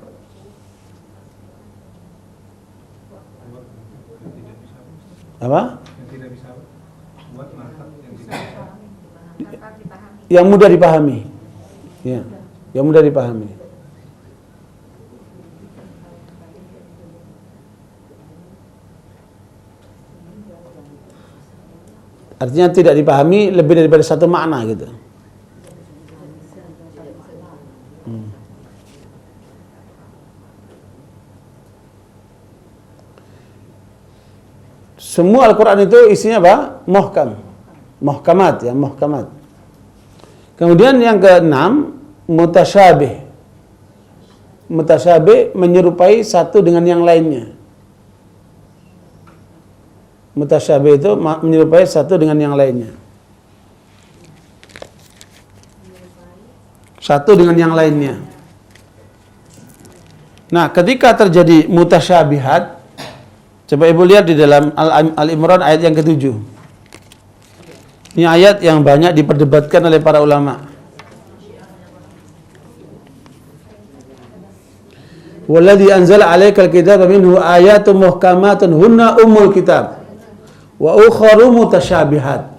Apa? Yang mudah dipahami. Ya, yang mudah dipahami. Artinya tidak dipahami lebih daripada satu makna gitu. Semua Al-Quran itu isinya apa? Muhkam. Muhkamat, ya, muhkamat. Kemudian yang keenam, mutasyabih. Mutasyabih menyerupai satu dengan yang lainnya. Mutasyabih itu menyerupai satu dengan yang lainnya. Satu dengan yang lainnya. Nah, ketika terjadi mutasyabihat, coba Ibu lihat di dalam Al-Imran ayat yang ke-7. Ini ayat yang banyak diperdebatkan oleh para ulama. Walladzi anzala 'alaikal kitaba minhu ayatun muhkamatun hunna ummul kitab wa ukharu mutasyabihat.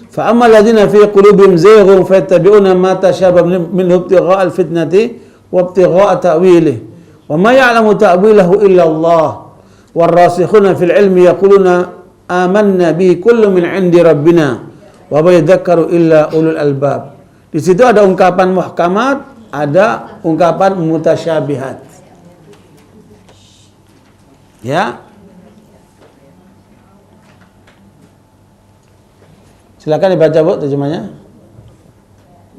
Fa ammal ladzina fi qulubihim zayghun fayattabi'una ma tashabaha minhu ibtigha'al fitnati wa ibtigha'a ta'wilihi wa ma ya'lamu ta'wilahu illa Allah. Warrasikhuna fil ilmi yaquluna amanna bihi kullu min 'indi rabbina wa ma yadhakkaru illa ulul albab. Di situ ada ungkapan muhkamat, ada ungkapan mutasyabihat. Ya. Silakan dibaca Bu terjemahnya.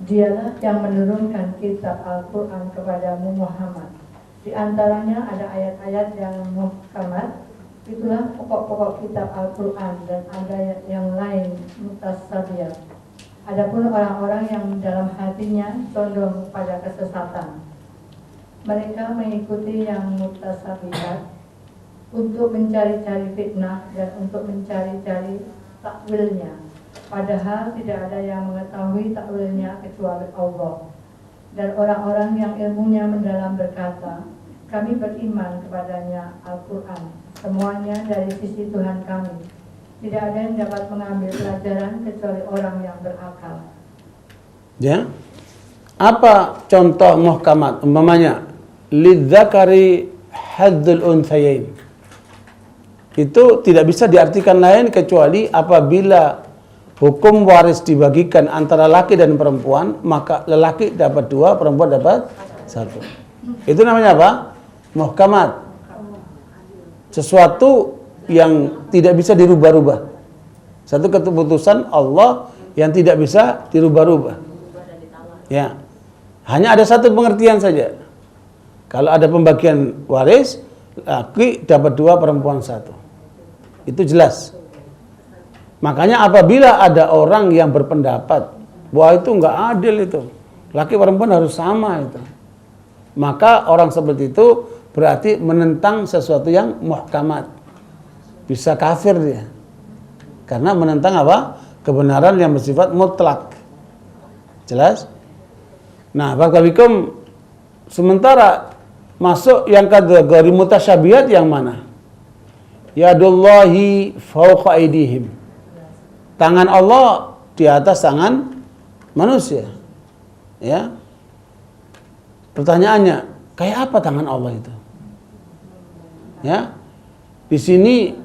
Dialah yang menurunkan kitab Al-Quran kepadamu Muhammad. Di antaranya ada ayat-ayat yang muhkamat, itulah pokok-pokok kitab Al-Quran, dan ada yang lain mutasyabihat. Adapun orang-orang yang dalam hatinya condong pada kesesatan, mereka mengikuti yang mutasyabihat untuk mencari-cari fitnah dan untuk mencari-cari takwilnya, padahal tidak ada yang mengetahui takwilnya kecuali Allah. Dan orang-orang yang ilmunya mendalam berkata, kami beriman kepadanya Al-Quran, semuanya dari sisi Tuhan kami. Tidak ada yang dapat mengambil pelajaran kecuali orang yang berakal. Ya, apa contoh muhkamat? Umpamanya, lidzakari hadzul unthayain. Itu tidak bisa diartikan lain kecuali apabila hukum waris dibagikan antara laki dan perempuan, maka lelaki dapat 2, perempuan dapat 1. Itu namanya apa? Muhkamat. Sesuatu yang tidak bisa dirubah-rubah. Satu keputusan Allah yang tidak bisa dirubah-rubah. Ya. Hanya ada satu pengertian saja. Kalau ada pembagian waris, laki dapat 2, perempuan 1. Itu jelas. Makanya apabila ada orang yang berpendapat bahwa itu enggak adil itu, laki perempuan harus sama itu, maka orang seperti itu berarti menentang sesuatu yang muhkamat. Bisa kafir dia. Karena menentang apa? Kebenaran yang bersifat mutlak. Jelas? Nah, barakallahu sementara masuk yang kategori mutasyabihat yang mana? Yadullahi fawqa aydihim. Tangan Allah di atas tangan manusia. Ya. Pertanyaannya, kayak apa tangan Allah itu? Ya. Di sini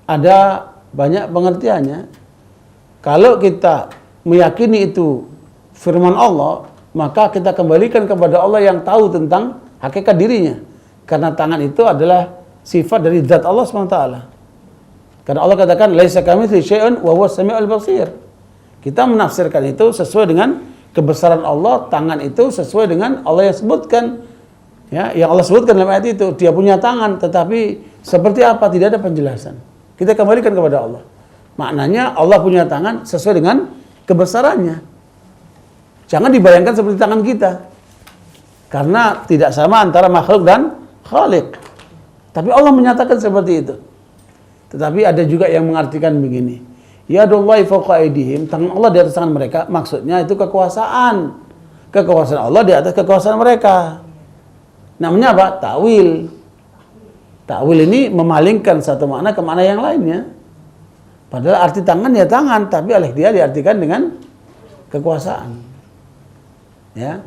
ada banyak pengertiannya. Kalau kita meyakini itu firman Allah, maka kita kembalikan kepada Allah yang tahu tentang hakikat dirinya. Karena tangan itu adalah sifat dari zat Allah SWT. Karena Allah katakan, laisa kamitslihi syai'un wa huwas samiul basir. Kita menafsirkan itu sesuai dengan kebesaran Allah, tangan itu sesuai dengan Allah yang sebutkan. Ya, yang Allah sebutkan dalam ayat itu, dia punya tangan, tetapi seperti apa tidak ada penjelasan. Kita kembalikan kepada Allah. Maknanya Allah punya tangan sesuai dengan kebesarannya. Jangan dibayangkan seperti tangan kita. Karena tidak sama antara makhluk dan khalik. Tapi Allah menyatakan seperti itu. Tetapi ada juga yang mengartikan begini. Yadullahi fawqa aydihim, tangan Allah di atas tangan mereka, maksudnya itu kekuasaan. Kekuasaan Allah di atas kekuasaan mereka. Namanya apa? Ta'wil. Ta'wil ini memalingkan satu makna ke makna yang lainnya. Padahal arti tangan ya tangan, tapi oleh dia diartikan dengan kekuasaan. Ya.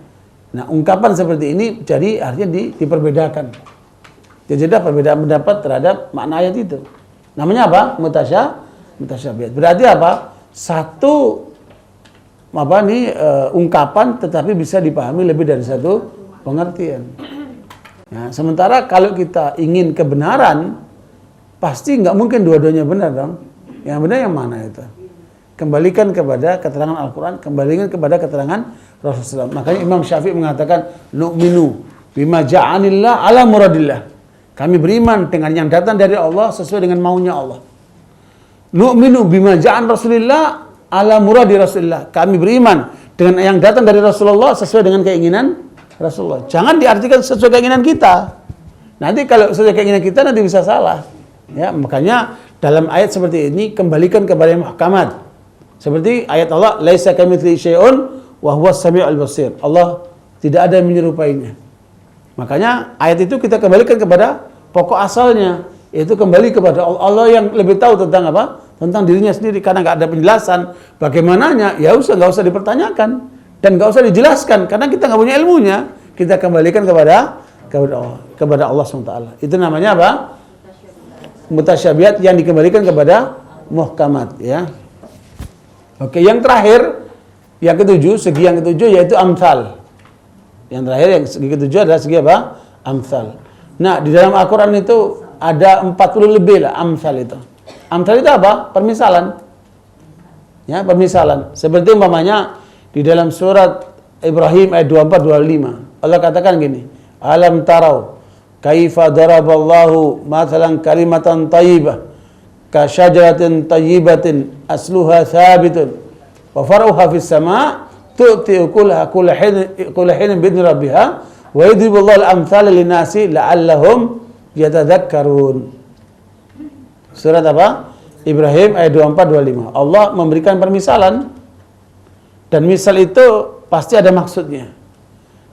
Nah, ungkapan seperti ini jadi artinya diperbedakan. Jadi ada perbedaan pendapat terhadap makna ayat itu. Namanya apa? Mutasyabihat. Berarti apa? Satu ungkapan tetapi bisa dipahami lebih dari satu pengertian. Nah, sementara kalau kita ingin kebenaran, pasti nggak mungkin dua-duanya benar dong. Yang benar yang mana itu? Kembalikan kepada keterangan Al-Quran, kembalikan kepada keterangan Rasulullah. Makanya Imam Syafi'i mengatakan, nu'minu bima ja'anillah ala muradillah. Kami beriman dengan yang datang dari Allah sesuai dengan maunya Allah. Nu'minu bima ja'an Rasulillah ala muradi Rasulillah. Kami beriman dengan yang datang dari Rasulullah sesuai dengan keinginan Rasulullah. Jangan diartikan sesuai keinginan kita. Nanti kalau sesuai keinginan kita nanti bisa salah. Ya, makanya dalam ayat seperti ini kembalikan kepada yang muhkamat. Seperti ayat Allah, laisa kamitslihi syai'un wa huwas samiul basir. Allah tidak ada yang menyerupainya. Makanya ayat itu kita kembalikan kepada pokok asalnya, yaitu kembali kepada Allah yang lebih tahu tentang apa? Tentang dirinya sendiri. Karena nggak ada penjelasan bagaimananya, ya nggak usah dipertanyakan. Dan nggak usah dijelaskan karena kita nggak punya ilmunya. Kita kembalikan kepada Allah SWT. Itu namanya apa? Mutasyabihat yang dikembalikan kepada muhkamat. Ya. Oke, yang terakhir, yang ketujuh, segi yang ketujuh yaitu amsal. Yang terakhir yang segi ketujuh adalah segi apa? Amsal. Nah, di dalam Al-Quran itu ada 40 lebih lah amsal itu. Amsal itu apa? Permisalan. Ya, permisalan. Seperti umpamanya di dalam surat Ibrahim ayat 24-25. Allah katakan gini, alam tarau kaifa daraballahu mathalan kalimatan thayyibah ka syajaratin thayyibatin asluha thabitun wa far'uha fis sama' tu'ti ukulaha kulla hin bi idzni rabbiha wa yadribullahu al-amthala lin-nasi la'allahum yatadhakkarun. Surat apa? Ibrahim ayat 24-25. Allah memberikan permisalan. Dan misal itu pasti ada maksudnya.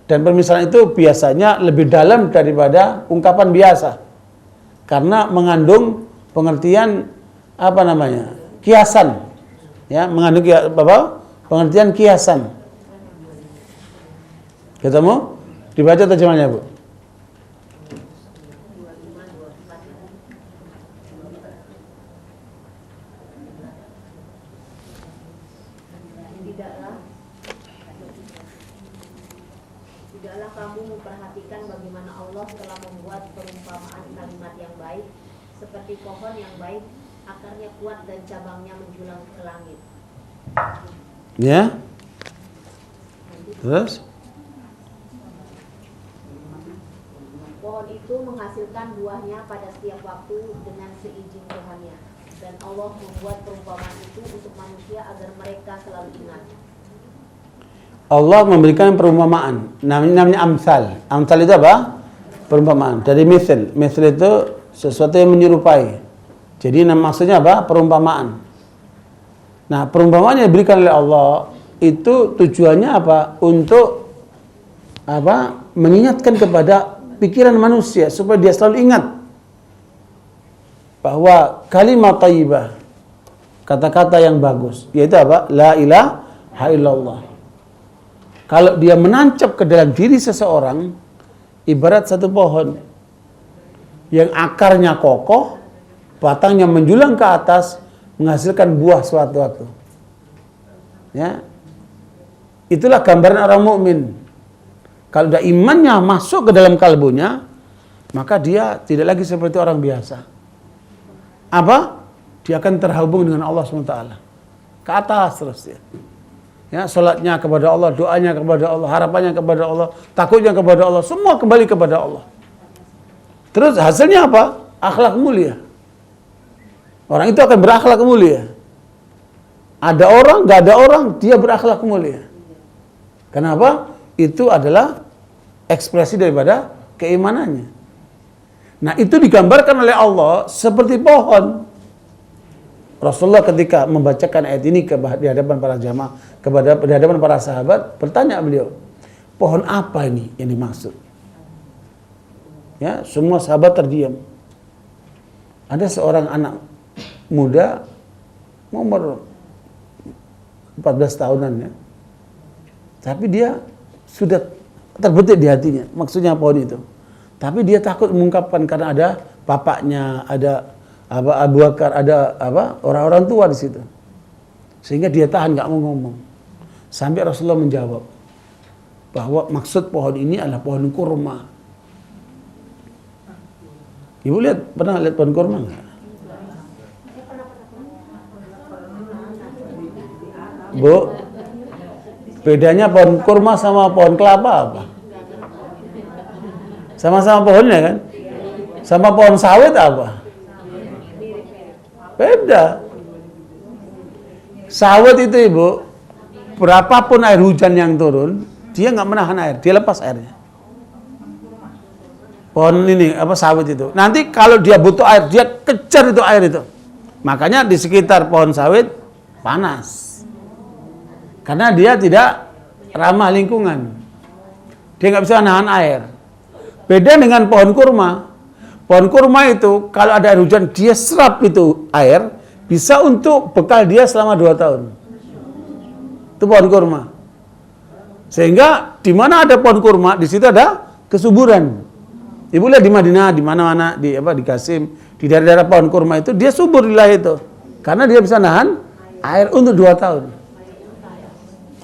Dan permisalan itu biasanya lebih dalam daripada ungkapan biasa. Karena mengandung pengertian kiasan. Ya, mengandung pengertian kiasan. Ketemu? Dibaca terjemahnya, Bu. telah membuat perumpamaan kalimat yang baik seperti pohon yang baik, akarnya kuat dan cabangnya menjulang ke langit. Ya. Terus? Pohon itu menghasilkan buahnya pada setiap waktu dengan seizin Tuhannya. Dan Allah membuat perumpamaan itu untuk manusia agar mereka selalu ingat. Allah memberikan perumpamaan, namanya amsal. Amsal itu apa? Perumpamaan. Dari misal. Misal itu sesuatu yang menyerupai. Jadi maksudnya apa? Perumpamaan. Nah, perumpamaan yang diberikan oleh Allah itu tujuannya apa? Untuk apa? Mengingatkan kepada pikiran manusia supaya dia selalu ingat bahwa kalimat thayyibah, kata-kata yang bagus, yaitu apa? La ilaha illallah. Kalau dia menancap ke dalam diri seseorang, ibarat satu pohon yang akarnya kokoh, batangnya menjulang ke atas, menghasilkan buah suatu waktu. Ya, itulah gambaran orang mukmin. Kalau udah imannya masuk ke dalam kalbunya, maka dia tidak lagi seperti orang biasa. Apa? Dia akan terhubung dengan Allah SWT. Ke atas terus dia. Ya, salatnya kepada Allah, doanya kepada Allah, harapannya kepada Allah, takutnya kepada Allah, semua kembali kepada Allah. Terus hasilnya apa? Akhlak mulia. Orang itu akan berakhlak mulia. Ada orang, gak ada orang, dia berakhlak mulia. Kenapa? Itu adalah ekspresi daripada keimanannya. Nah, itu digambarkan oleh Allah seperti pohon. Rasulullah ketika membacakan ayat ini di hadapan para jamaah, di hadapan para sahabat, bertanya beliau, pohon apa ini yang dimaksud? Ya, semua sahabat terdiam. Ada seorang anak muda, umur 14 tahunan ya, tapi dia sudah terbetik di hatinya, maksudnya pohon itu. Tapi dia takut mengungkapkan karena ada bapaknya, ada Abu Bakar, ada orang-orang tua di situ. Sehingga dia tahan nggak mau ngomong. Sampai Rasulullah menjawab bahwa maksud pohon ini adalah pohon kurma. Ibu pernah lihat pohon kurma nggak? Bu, bedanya pohon kurma sama pohon kelapa apa? Sama-sama pohonnya kan? Sama pohon sawit apa? Beda. Sawit itu ibu, berapapun air hujan yang turun, dia nggak menahan air, dia lepas airnya. Pohon ini sawit itu. Nanti kalau dia butuh air, dia kejar itu air itu. Makanya di sekitar pohon sawit panas, karena dia tidak ramah lingkungan. Dia nggak bisa nahan air. Beda dengan pohon kurma. Pohon kurma itu kalau ada air hujan dia serap itu air, bisa untuk bekal dia selama 2 tahun. Itu pohon kurma. Sehingga di mana ada pohon kurma, di situ ada kesuburan. Ibu lihat di Madinah, di mana-mana, di Qasim, di daerah-daerah pohon kurma itu dia subur wilayah itu. Karena dia bisa nahan air untuk 2 tahun.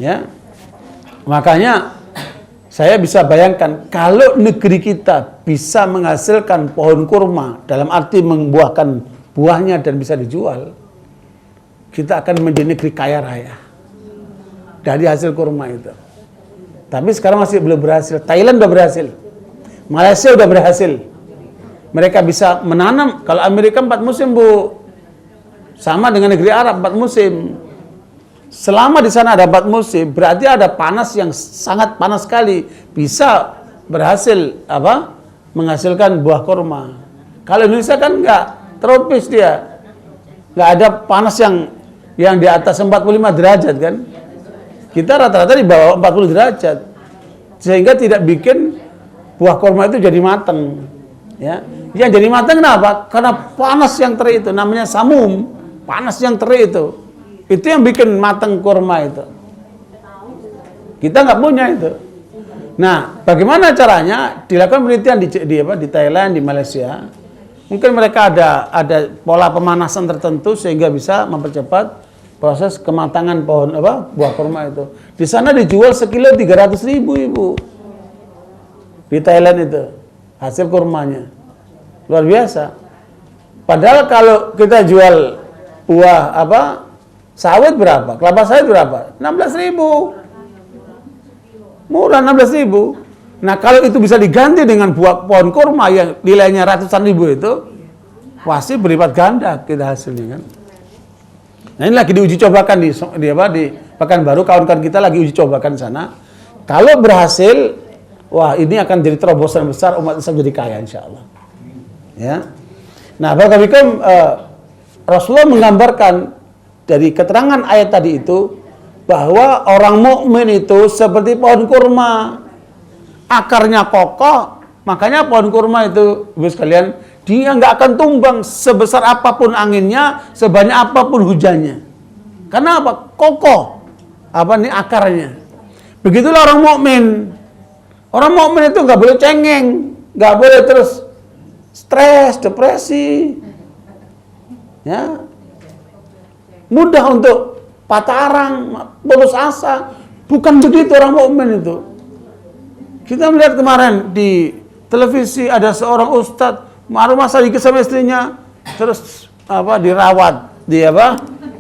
Ya. Makanya saya bisa bayangkan kalau negeri kita bisa menghasilkan pohon kurma, dalam arti membuahkan buahnya dan bisa dijual, kita akan menjadi negeri kaya raya dari hasil kurma itu. Tapi sekarang masih belum berhasil. Thailand sudah berhasil, Malaysia sudah berhasil. Mereka bisa menanam. Kalau Amerika 4 musim bu, sama dengan negeri Arab 4 musim. Selama di sana ada 4 musim, berarti ada panas yang sangat panas sekali, bisa berhasil menghasilkan buah kurma. Kalau Indonesia kan enggak, tropis dia, enggak ada panas yang di atas 45 derajat kan. Kita rata-rata di bawah 40 derajat, sehingga tidak bikin buah kurma itu jadi matang. Ya, yang jadi matang kenapa? Karena panas yang terik itu, namanya samum, panas yang terik itu. Itu yang bikin matang kurma itu. Kita nggak punya itu. Nah, bagaimana caranya? Dilakukan penelitian di Thailand, di Malaysia. Mungkin mereka ada pola pemanasan tertentu sehingga bisa mempercepat proses kematangan pohon buah kurma itu. Di sana dijual sekilo 300.000 ibu. Di Thailand itu. hasil kurmanya. Luar biasa. Padahal kalau kita jual buah sawit berapa? Kelapa sawit berapa? 16.000. Murah 16.000. Nah, kalau itu bisa diganti dengan buah pohon kurma yang nilainya ratusan ribu itu, pasti berlipat ganda kita hasilnya kan. Nah, ini lagi diuji cobakan di Pekanbaru, kawan-kawan kita lagi uji cobakan sana. Kalau berhasil, wah ini akan jadi terobosan besar, umat Islam jadi kaya insyaallah. Ya. Nah, barakallahu Rasulullah menggambarkan dari keterangan ayat tadi itu bahwa orang mukmin itu seperti pohon kurma, akarnya kokoh, makanya pohon kurma itu, ibu sekalian, dia nggak akan tumbang sebesar apapun anginnya, sebanyak apapun hujannya. Karena apa? Kokoh. Akarnya. Begitulah orang mukmin. Orang mukmin itu nggak boleh cengeng, nggak boleh terus stres, depresi, ya, mudah untuk patah arang, putus asa. Bukan begitu orang mukmin itu. Kita melihat kemarin di televisi ada seorang ustadz rumah sakit sama istrinya, terus dirawat di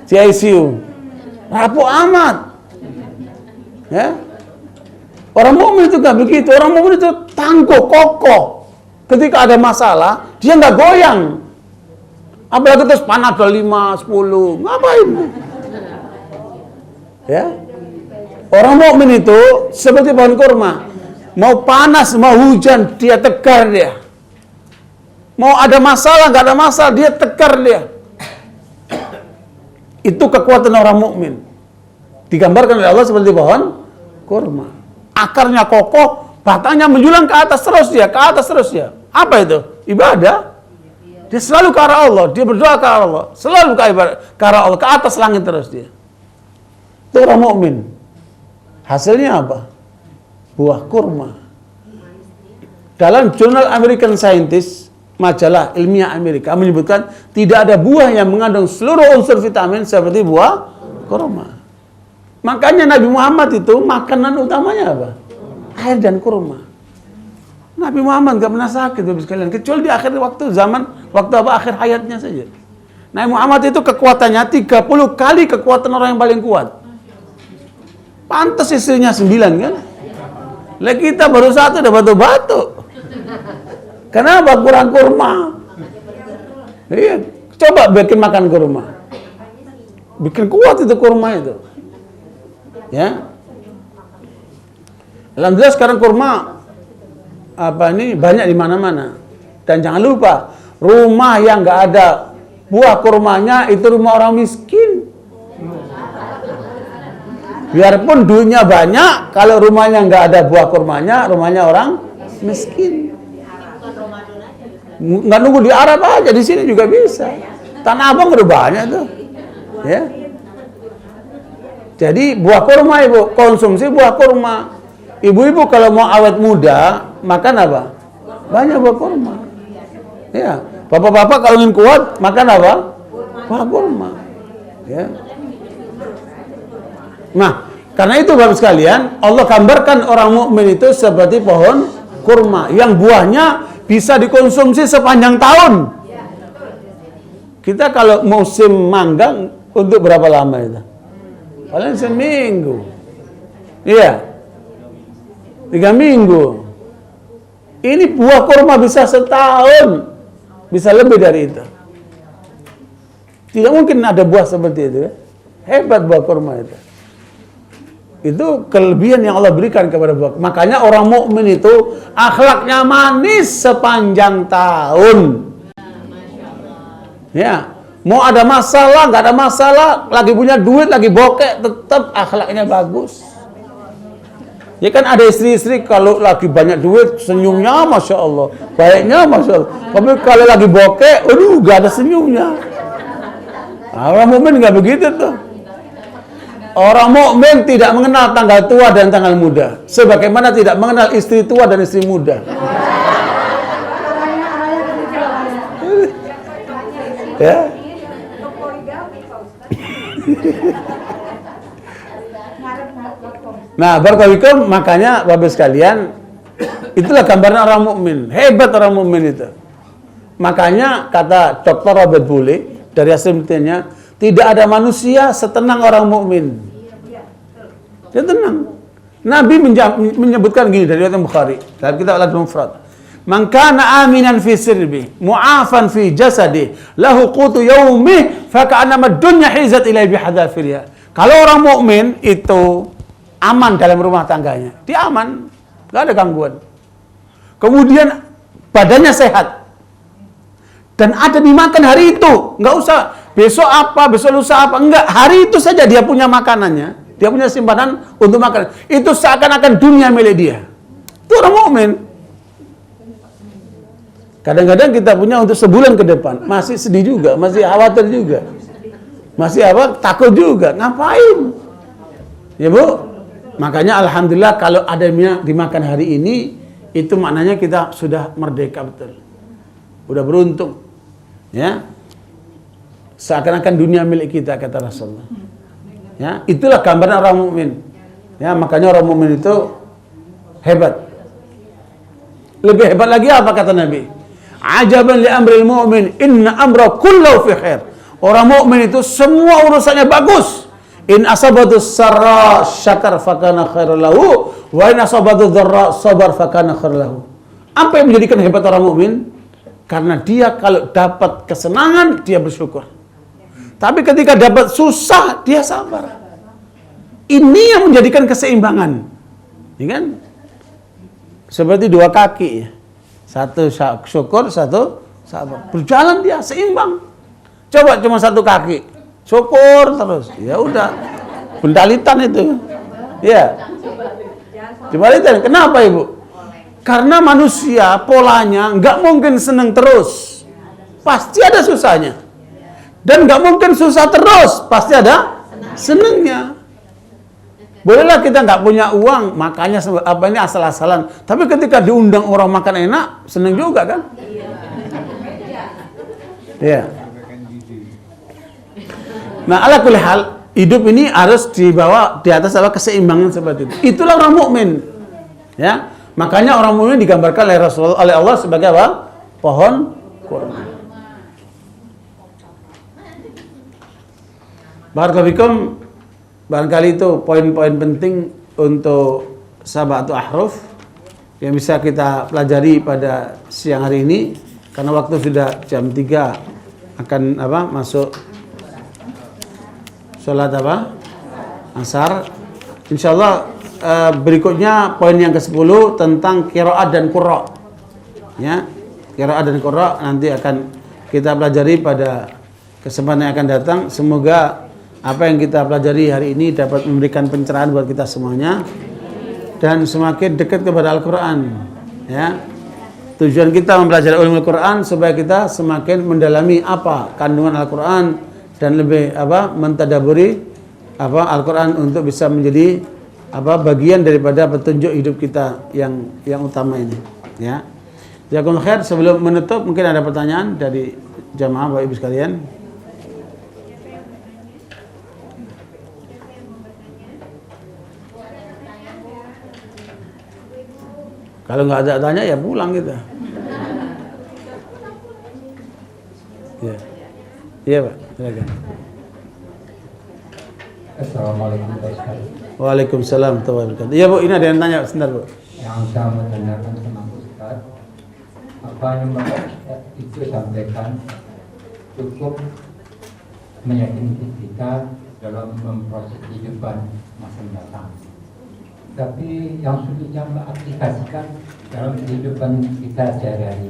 ICU, rapuh amat, ya. Orang mukmin itu nggak begitu. Orang mukmin itu tangguh, kokoh. Ketika ada masalah, dia nggak goyang. Apalagi terus panas 5, 10, ngapain? Ya. Orang mukmin itu seperti pohon kurma. Mau panas, mau hujan, dia tegar dia. Mau ada masalah, nggak ada masalah, dia tegar dia. Itu kekuatan orang mukmin. Digambarkan oleh Allah seperti pohon kurma. Akarnya kokoh, batangnya menjulang ke atas terus dia, ke atas terus dia. Apa itu? Ibadah. Dia selalu ke arah Allah, dia berdoa ke arah Allah, selalu ke arah Allah, ke atas langit terus dia. Itu orang mukmin. Hasilnya apa? Buah kurma. Dalam jurnal American Scientist, majalah ilmiah Amerika menyebutkan tidak ada buah yang mengandung seluruh unsur vitamin seperti buah kurma. Makanya Nabi Muhammad itu makanan utamanya apa? Air dan kurma. Nabi Muhammad gak pernah sakit Bapak sekalian, kecuali di akhir akhir hayatnya saja. Nabi Muhammad itu kekuatannya 30 kali kekuatan orang yang paling kuat. Pantas istrinya 9 kan? Lah kita baru 1 udah batu-batu. Kenapa? Kurang kurma. Iya, coba bikin makan kurma. Bikin kuat itu kurma itu. Ya. Alhamdulillah sekarang kurma banyak di mana-mana. Dan jangan lupa, rumah yang nggak ada buah kurmanya itu rumah orang miskin. Biarpun duitnya banyak, kalau rumahnya nggak ada buah kurmanya, rumahnya orang miskin. Nggak nunggu di Arab aja, di sini juga bisa. Tanah Abang udah banyak tuh. Ya. Jadi buah kurma ibu, konsumsi buah kurma. Ibu-ibu kalau mau awet muda, makan apa? Banyak buah kurma. Ya, bapak-bapak kalau ingin kuat, makan apa? Buah kurma. Ya. Nah, karena itu Bapak sekalian, Allah gambarkan orang mukmin itu seperti pohon kurma yang buahnya bisa dikonsumsi sepanjang tahun. Kita kalau musim mangga untuk berapa lama itu? Paling seminggu. Iya. 3 minggu. Ini buah kurma bisa setahun. Bisa lebih dari itu. Tidak mungkin ada buah seperti itu. Hebat buah kurma itu. Itu kelebihan yang Allah berikan kepada buah. Makanya orang mukmin itu akhlaknya manis sepanjang tahun. Ya. Mau ada masalah, nggak ada masalah, lagi punya duit, lagi bokek, tetap akhlaknya bagus. Ya kan ada istri-istri kalau lagi banyak duit, senyumnya Masya Allah, baiknya Masya Allah. Tapi kalau lagi bokek, aduh, nggak ada senyumnya. Orang mukmin nggak begitu tuh. Orang mukmin tidak mengenal tanggal tua dan tanggal muda, sebagaimana tidak mengenal istri tua dan istri muda. Ya. Nah, barakallahu, makanya Bapak sekalian, Itulah gambaran orang mukmin. Hebat orang mukmin itu. Makanya kata Dr. Robert Bule dari hasil penelitiannya, tidak ada manusia setenang orang mukmin. Dia tenang. Nabi menyebutkan gini dari riwayat Bukhari dalam kitab Al-Adab Mufrad. Man kana aminan fi sirbi, mu'afan fi jasadi, lahu qutu yaumih, fa ka'annama dunya hizat ilaihi bihadzafiriha. Kalau orang mukmin itu aman dalam rumah tangganya, dia aman, enggak ada gangguan. Kemudian badannya sehat dan ada dimakan hari itu, enggak usah besok apa, besok lusa apa, enggak, hari itu saja dia punya makanannya, dia punya simpanan untuk makan. Itu seakan-akan dunia milik dia. Itu orang mukmin. Kadang-kadang kita punya untuk sebulan ke depan, masih sedih juga, masih khawatir juga. Masih takut juga. Ngapain? Ya Bu? Makanya alhamdulillah kalau ada dimakan hari ini, itu maknanya kita sudah merdeka betul. Udah beruntung. Ya. Seakan-akan dunia milik kita, kata Rasulullah. Ya, itulah gambaran orang mukmin. Ya, makanya orang mukmin itu hebat. Lebih hebat lagi apa kata Nabi? Ajaban li amril mu'min, inna amra kullahu fi khair. Orang mukmin itu semua urusannya bagus. In asabatu sarra syakar fakana khairan lahu, wa in asabatu dharra sabar fakana khairan lahu. Apa yang menjadikan hebat orang mukmin? Karena dia kalau dapat kesenangan dia bersyukur. Tapi ketika dapat susah dia sabar. Ini yang menjadikan keseimbangan. Ya kan? Seperti dua kaki. Satu syukur, satu sabar. Berjalan dia seimbang. Coba cuma satu kaki, syukur terus. Ya udah. Bendalitan itu. Ya. Bendalitan. Kenapa Ibu? Karena manusia polanya nggak mungkin senang terus. Pasti ada susahnya. Dan nggak mungkin susah terus. Pasti ada senangnya. Bolehlah kita nggak punya uang, makanya apa ini asal-asalan. Tapi ketika diundang orang makan enak, seneng juga kan? Iya. Nah, ala kulli hal, hidup ini harus dibawa di atas keseimbangan seperti itu. Itulah orang mukmin. Ya, makanya orang mukmin digambarkan oleh Allah sebagai apa? Pohon kurma. Barakallahu fikum. Barangkali itu poin-poin penting untuk Sab'atu Ahruf yang bisa kita pelajari pada siang hari ini, karena waktu sudah jam 3 akan masuk sholat asar. Insyaallah berikutnya poin yang ke-10 tentang qiraat dan qurra. Ya, qiraat dan qurra nanti akan kita pelajari pada kesempatan yang akan datang. Semoga apa yang kita pelajari hari ini dapat memberikan pencerahan buat kita semuanya dan semakin dekat kepada Al-Quran. Ya, tujuan kita mempelajari ilmu Al-Quran supaya kita semakin mendalami apa kandungan Al-Quran dan lebih mentadaburi Al-Quran untuk bisa menjadi bagian daripada petunjuk hidup kita yang utama ini. Ya, jazakumullah khair. Sebelum menutup mungkin ada pertanyaan dari jamaah Bapak Ibu sekalian. Kalau nggak ada tanya ya pulang kita. Ya, iya Pak, silakan. Assalamualaikum Pak Ustaz. Waalaikumsalam warahmatullahi wabarakatuh. Iya Bu, ini ada yang tanya sebentar Bu. Yang saya mau tanyakan sama Ustaz, apa yang Bapak itu sampaikan cukup meyakinkan kita dalam memproses kehidupan masa mendatang. Tapi yang sulitnya mengaplikasikan dalam kehidupan kita sehari-hari,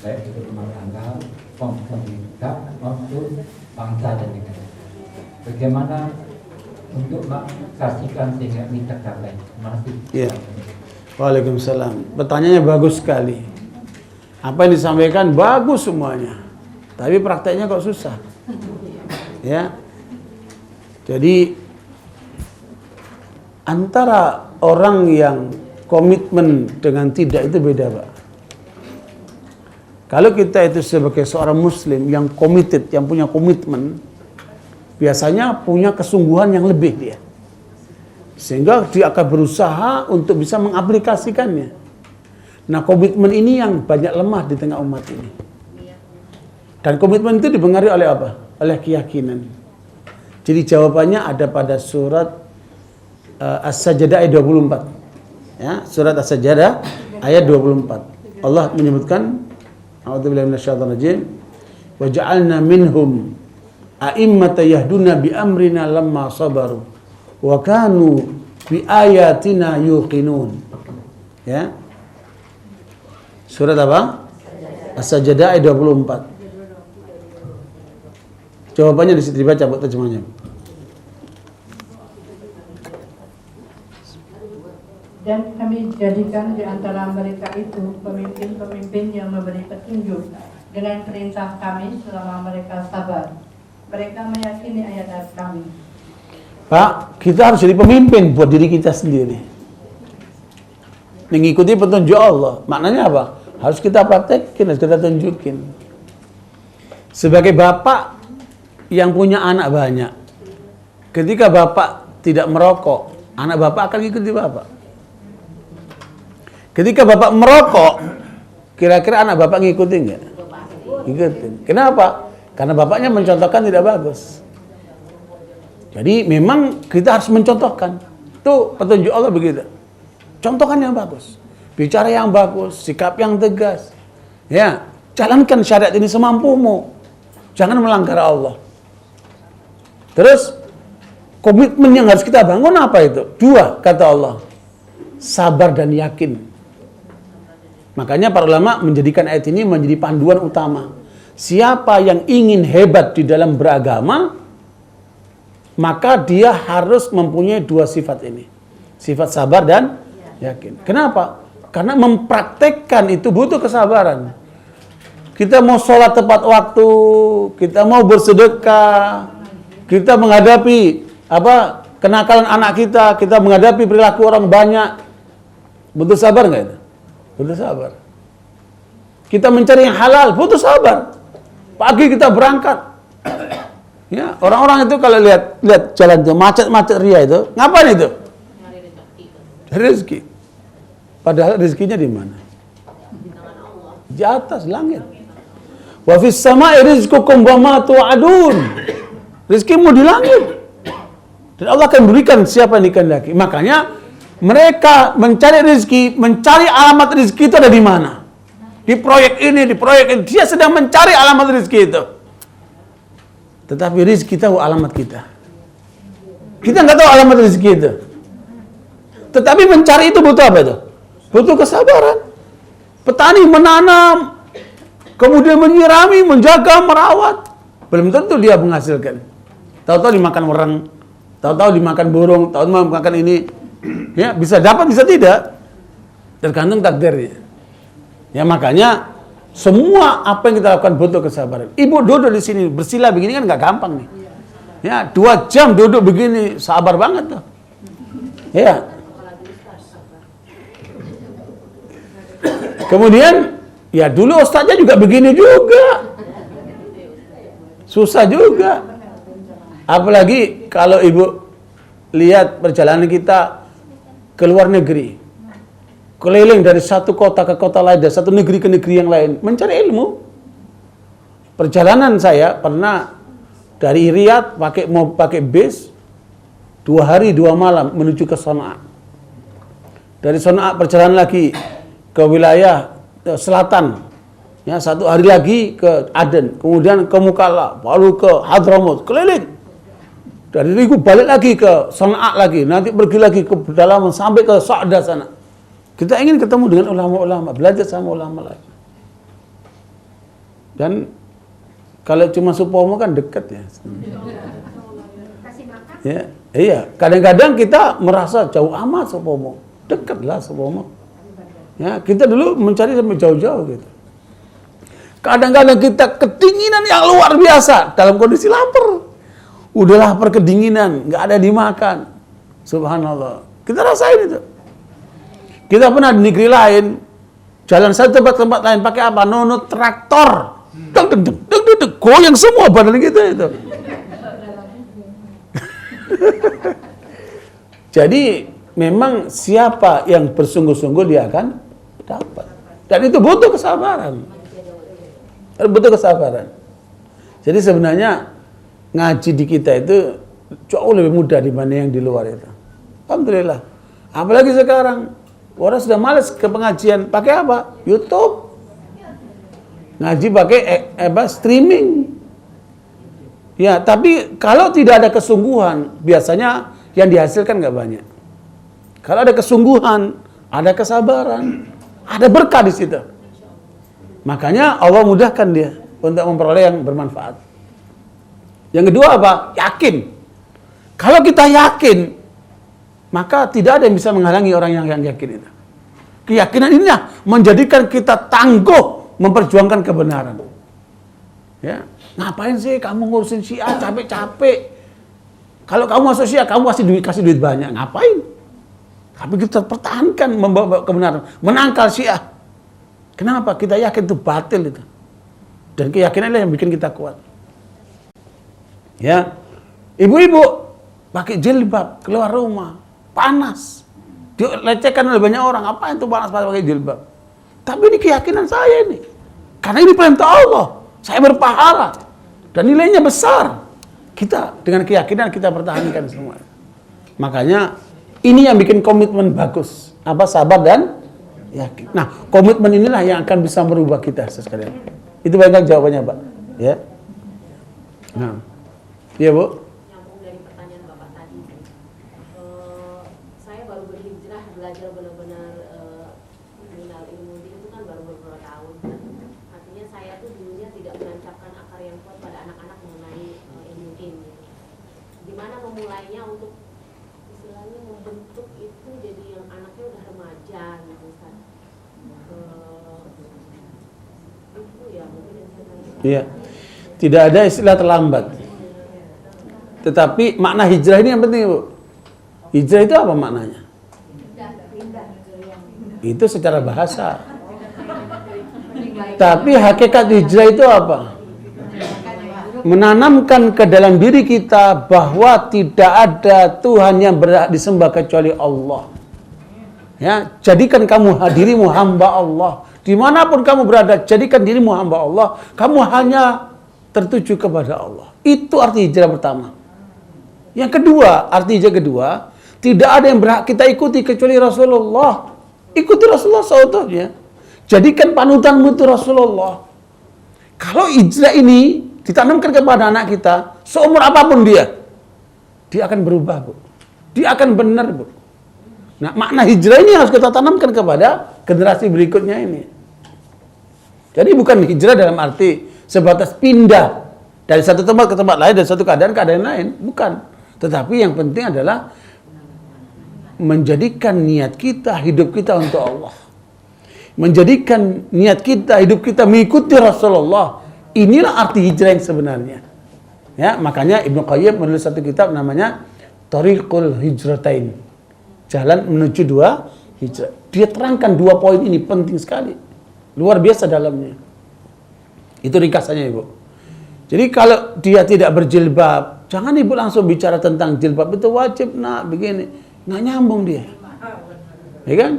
baik itu rumah tangga, pemerintah, maupun bangsa dan negara. Bagaimana untuk mengaplikasikan sehingga ini tercapai? Masih. Iya. Waalaikumsalam. Pertanyaannya bagus sekali. Apa yang disampaikan bagus semuanya, tapi prakteknya kok susah. Ya. Jadi antara orang yang komitmen dengan tidak itu beda Pak. Kalau kita itu sebagai seorang muslim yang committed, yang punya komitmen, biasanya punya kesungguhan yang lebih dia. Sehingga dia akan berusaha untuk bisa mengaplikasikannya. Nah, komitmen ini yang banyak lemah di tengah umat ini. Dan komitmen itu dipengaruhi oleh apa? Oleh keyakinan. Jadi jawabannya ada pada surat As-Sajdah ayat 24. Ya, surat As-Sajdah ayat 24. Allah menyebutkan, A'udzubillahi minasyaitonir rajim, wa ja'alna minhum a'immata yahduna bi amrina lamma sabaru wa kanu bi ayatina yuqinun. Ya. Surat apa? As-Sajdah ayat 24. Jawabannya di situ dibaca buat terjemahnya. Dan kami jadikan di antara mereka itu pemimpin-pemimpin yang memberi petunjuk dengan perintah kami selama mereka sabar. Mereka meyakini ayat-ayat kami. Pak, kita harus jadi pemimpin buat diri kita sendiri. Mengikuti petunjuk Allah. Maknanya apa? Harus kita praktekin, harus kita tunjukin. Sebagai bapak yang punya anak banyak, ketika bapak tidak merokok, anak bapak akan ikuti bapak. Ketika bapak merokok, kira-kira anak bapak ngikutin nggak? Ngikutin. Kenapa? Karena bapaknya mencontohkan tidak bagus. Jadi memang kita harus mencontohkan. Itu petunjuk Allah begitu. Contohkan yang bagus, bicara yang bagus, sikap yang tegas. Ya, jalankan syariat ini semampumu. Jangan melanggar Allah. Terus komitmen yang harus kita bangun apa itu? 2 kata Allah. Sabar dan yakin. Makanya para ulama menjadikan ayat ini menjadi panduan utama. Siapa yang ingin hebat di dalam beragama, maka dia harus mempunyai 2 sifat ini. Sifat sabar dan yakin. Kenapa? Karena mempraktekkan itu butuh kesabaran. Kita mau sholat tepat waktu, kita mau bersedekah, kita menghadapi kenakalan anak kita menghadapi perilaku orang banyak. Butuh sabar nggak itu? Butuh sabar. Kita mencari yang halal, butuh sabar. Pagi kita berangkat. Ya, orang-orang itu kalau lihat jalan itu macet-macet ria itu, ngapain itu? Cari rezeki. Padahal rezekinya di mana? Di atas langit. Wa fis sama'i rizqukum wa ma tu'adun. Rezekimu di langit. Dan Allah akan berikan siapa yang dikehendaki. Makanya mereka mencari rezeki, mencari alamat rezeki itu ada di mana? Di proyek ini, di proyek ini. Dia sedang mencari alamat rezeki itu. Tetapi rezeki tahu alamat kita. Kita nggak tahu alamat rezeki itu. Tetapi mencari itu butuh apa itu? Butuh kesabaran. Petani menanam, kemudian menyirami, menjaga, merawat. Belum tentu dia menghasilkan. Tahu-tahu dimakan wereng, tahu-tahu dimakan burung, tahu-tahu dimakan ini. Ya, bisa dapat, bisa tidak. Tergantung takdirnya. Ya, makanya semua apa yang kita lakukan butuh kesabaran. Ibu duduk di sini bersila begini kan nggak gampang nih. Ya, 2 jam duduk begini, sabar banget tuh. Ya. Kemudian, ya dulu ustaznya juga begini juga. Susah juga. Apalagi kalau ibu lihat perjalanan kita ke luar negeri. Keliling dari satu kota ke kota lain, dari satu negeri ke negeri yang lain. Mencari ilmu. Perjalanan saya pernah dari Riyadh pakai bis 2 hari 2 malam menuju ke Sana'a. Dari Sana'a perjalanan lagi ke wilayah selatan. Ya, 1 hari lagi ke Aden, kemudian ke Mukalla, lalu ke Hadramaut, keliling. Dari itu balik lagi ke Sana'a lagi, nanti pergi lagi ke pedalaman sampai ke Sa'dah sana. Kita ingin ketemu dengan ulama-ulama, belajar sama ulama lain. Dan kalau cuma Supomo kan dekat ya. Ya, iya. Kadang-kadang kita merasa jauh amat Supomo, dekatlah Supomo. Ya, kita dulu mencari sampai jauh-jauh gitu. Kadang-kadang kita kedinginan yang luar biasa dalam kondisi lapar. Udah lapar kedinginan, nggak ada dimakan. Subhanallah. Kita rasain itu. Kita pernah di negeri lain, jalan satu tempat lain pakai apa? Nunut traktor. Goyang semua badan kita itu. Jadi memang siapa yang bersungguh-sungguh dia akan dapat. Dan itu butuh kesabaran. Butuh kesabaran. Jadi sebenarnya ngaji di kita itu jauh lebih mudah dibanding yang di luar itu. Alhamdulillah. Apalagi sekarang orang sudah malas ke pengajian, pakai apa? YouTube. Ngaji pakai streaming. Ya, tapi kalau tidak ada kesungguhan, biasanya yang dihasilkan nggak banyak. Kalau ada kesungguhan, ada kesabaran, ada berkah di situ. Makanya Allah mudahkan dia untuk memperoleh yang bermanfaat. Yang kedua apa? Yakin. Kalau kita yakin, maka tidak ada yang bisa menghalangi orang yang yakin itu. Keyakinan inilah menjadikan kita tangguh memperjuangkan kebenaran. Ya, ngapain sih kamu ngurusin Syiah capek-capek? Kalau kamu masuk Syiah, kamu kasih duit banyak, ngapain? Tapi kita pertahankan membawa kebenaran, menangkal Syiah. Kenapa? Kita yakin itu batil itu. Dan keyakinan inilah yang bikin kita kuat. Ya, ibu-ibu pakai jilbab keluar rumah, panas, dilecehkan oleh banyak orang. Apa itu panas pakai jilbab? Tapi ini keyakinan saya ini, karena ini perintah Allah. Saya berpahala dan nilainya besar. Kita dengan keyakinan kita pertahankan semua. Makanya ini yang bikin komitmen bagus. Apa? Sabar dan yakin. Nah, komitmen inilah yang akan bisa merubah kita sekalian. Itu banyak jawabannya, Pak. Ya. Nah, iya Bu. Nyambung dari pertanyaan Bapak tadi. Saya baru berhijrah belajar benar-benar mengenal ilmu itu kan baru beberapa tahun. Artinya saya tuh dulunya tidak menancapkan akar yang kuat pada anak-anak mengenai ilmu din. Gimana memulainya untuk istilahnya membentuk itu jadi yang anaknya udah remaja gitu Ustaz. Itu ya mungkin yang saya tanya. Iya. Tidak ada istilah terlambat. Tetapi makna hijrah ini yang penting, Bu. Hijrah itu apa maknanya? Itu secara bahasa. Tapi hakikat hijrah itu apa? Menanamkan ke dalam diri kita bahwa tidak ada Tuhan yang berhak disembah kecuali Allah. Ya, jadikan kamu dirimu hamba Allah. Dimanapun kamu berada, jadikan dirimu hamba Allah. Kamu hanya tertuju kepada Allah. Itu arti hijrah pertama. Yang kedua, arti hijrah kedua, tidak ada yang berhak kita ikuti kecuali Rasulullah. Ikuti Rasulullah seutuhnya. Jadikan panutanmu itu Rasulullah. Kalau hijrah ini ditanamkan kepada anak kita, seumur apapun dia akan berubah, Bu. Dia akan benar, Bu. Nah, makna hijrah ini harus kita tanamkan kepada generasi berikutnya ini. Jadi bukan hijrah dalam arti sebatas pindah dari satu tempat ke tempat lain, dari satu keadaan ke keadaan lain, bukan. Tetapi yang penting adalah menjadikan niat kita, hidup kita untuk Allah. Menjadikan niat kita, hidup kita mengikuti Rasulullah. Inilah arti hijrah yang sebenarnya. Ya, makanya Ibnu Qayyim menulis satu kitab namanya Thariqul Hijratain. Jalan menuju dua hijrah. Dia terangkan dua poin ini penting sekali. Luar biasa dalamnya. Itu ringkasannya, Ibu. Jadi kalau dia tidak berjilbab, jangan Ibu langsung bicara tentang jilbab itu wajib, nak, begini. Nggak nyambung dia. Ya kan?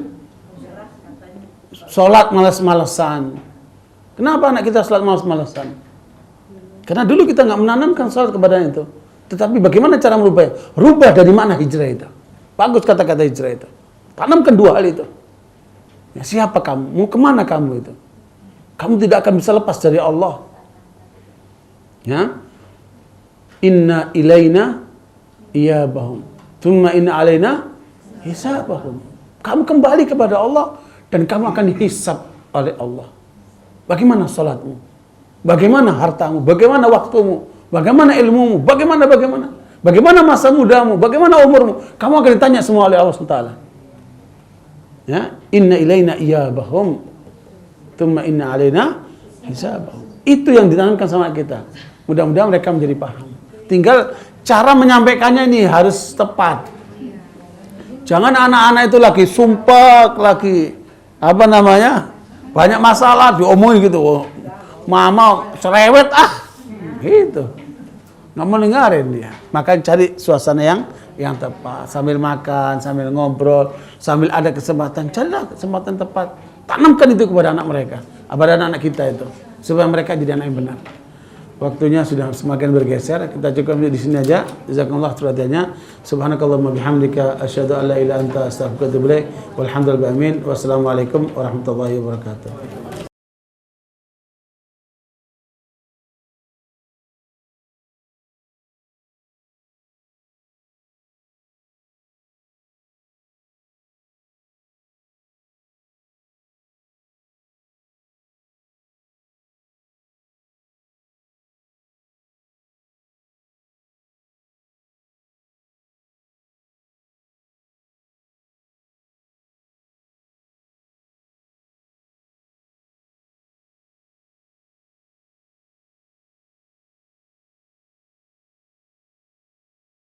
Sholat malas-malasan. Kenapa anak kita sholat malas-malasan? Karena dulu kita nggak menanamkan sholat kepada itu. Tetapi bagaimana cara merubahnya? Rubah dari mana hijrah itu? Bagus kata-kata hijrah itu. Tanamkan dua hal itu. Ya, siapa kamu? Mau kemana kamu itu? Kamu tidak akan bisa lepas dari Allah. Ya. Inna ilaina iyabahum. Thumma inna alaina hisabahum. Kamu kembali kepada Allah dan kamu akan dihisab oleh Allah. Bagaimana salatmu? Bagaimana hartamu? Bagaimana waktumu? Bagaimana ilmumu? Bagaimana masa mudamu? Bagaimana umurmu? Kamu akan ditanya semua oleh Allah SWT. Ya, inna ilaina iyabahum thumma inna alaina hisabahum. Itu yang ditanamkan sama kita. Mudah-mudahan mereka menjadi paham. Tinggal cara menyampaikannya ini harus tepat. Jangan anak-anak itu lagi sumpah, lagi banyak masalah diomongin gitu. Mama cerewet gitu. Nggak mau dengerin dia. Maka cari suasana yang tepat. Sambil makan, sambil ngobrol, sambil ada kesempatan, carilah kesempatan tepat Tanamkan itu kepada anak mereka, kepada anak-anak kita itu, supaya mereka jadi anak yang benar. Waktunya sudah semakin bergeser, kita cukup di sini aja. Jazakumullah perhatiannya. Subhanakallahumma bihamdika asyhadu an la ilaha illa anta astaghfiruka wa atubu ilaik. Walhamdulillahi amin. Wassalamualaikum warahmatullahi wabarakatuh.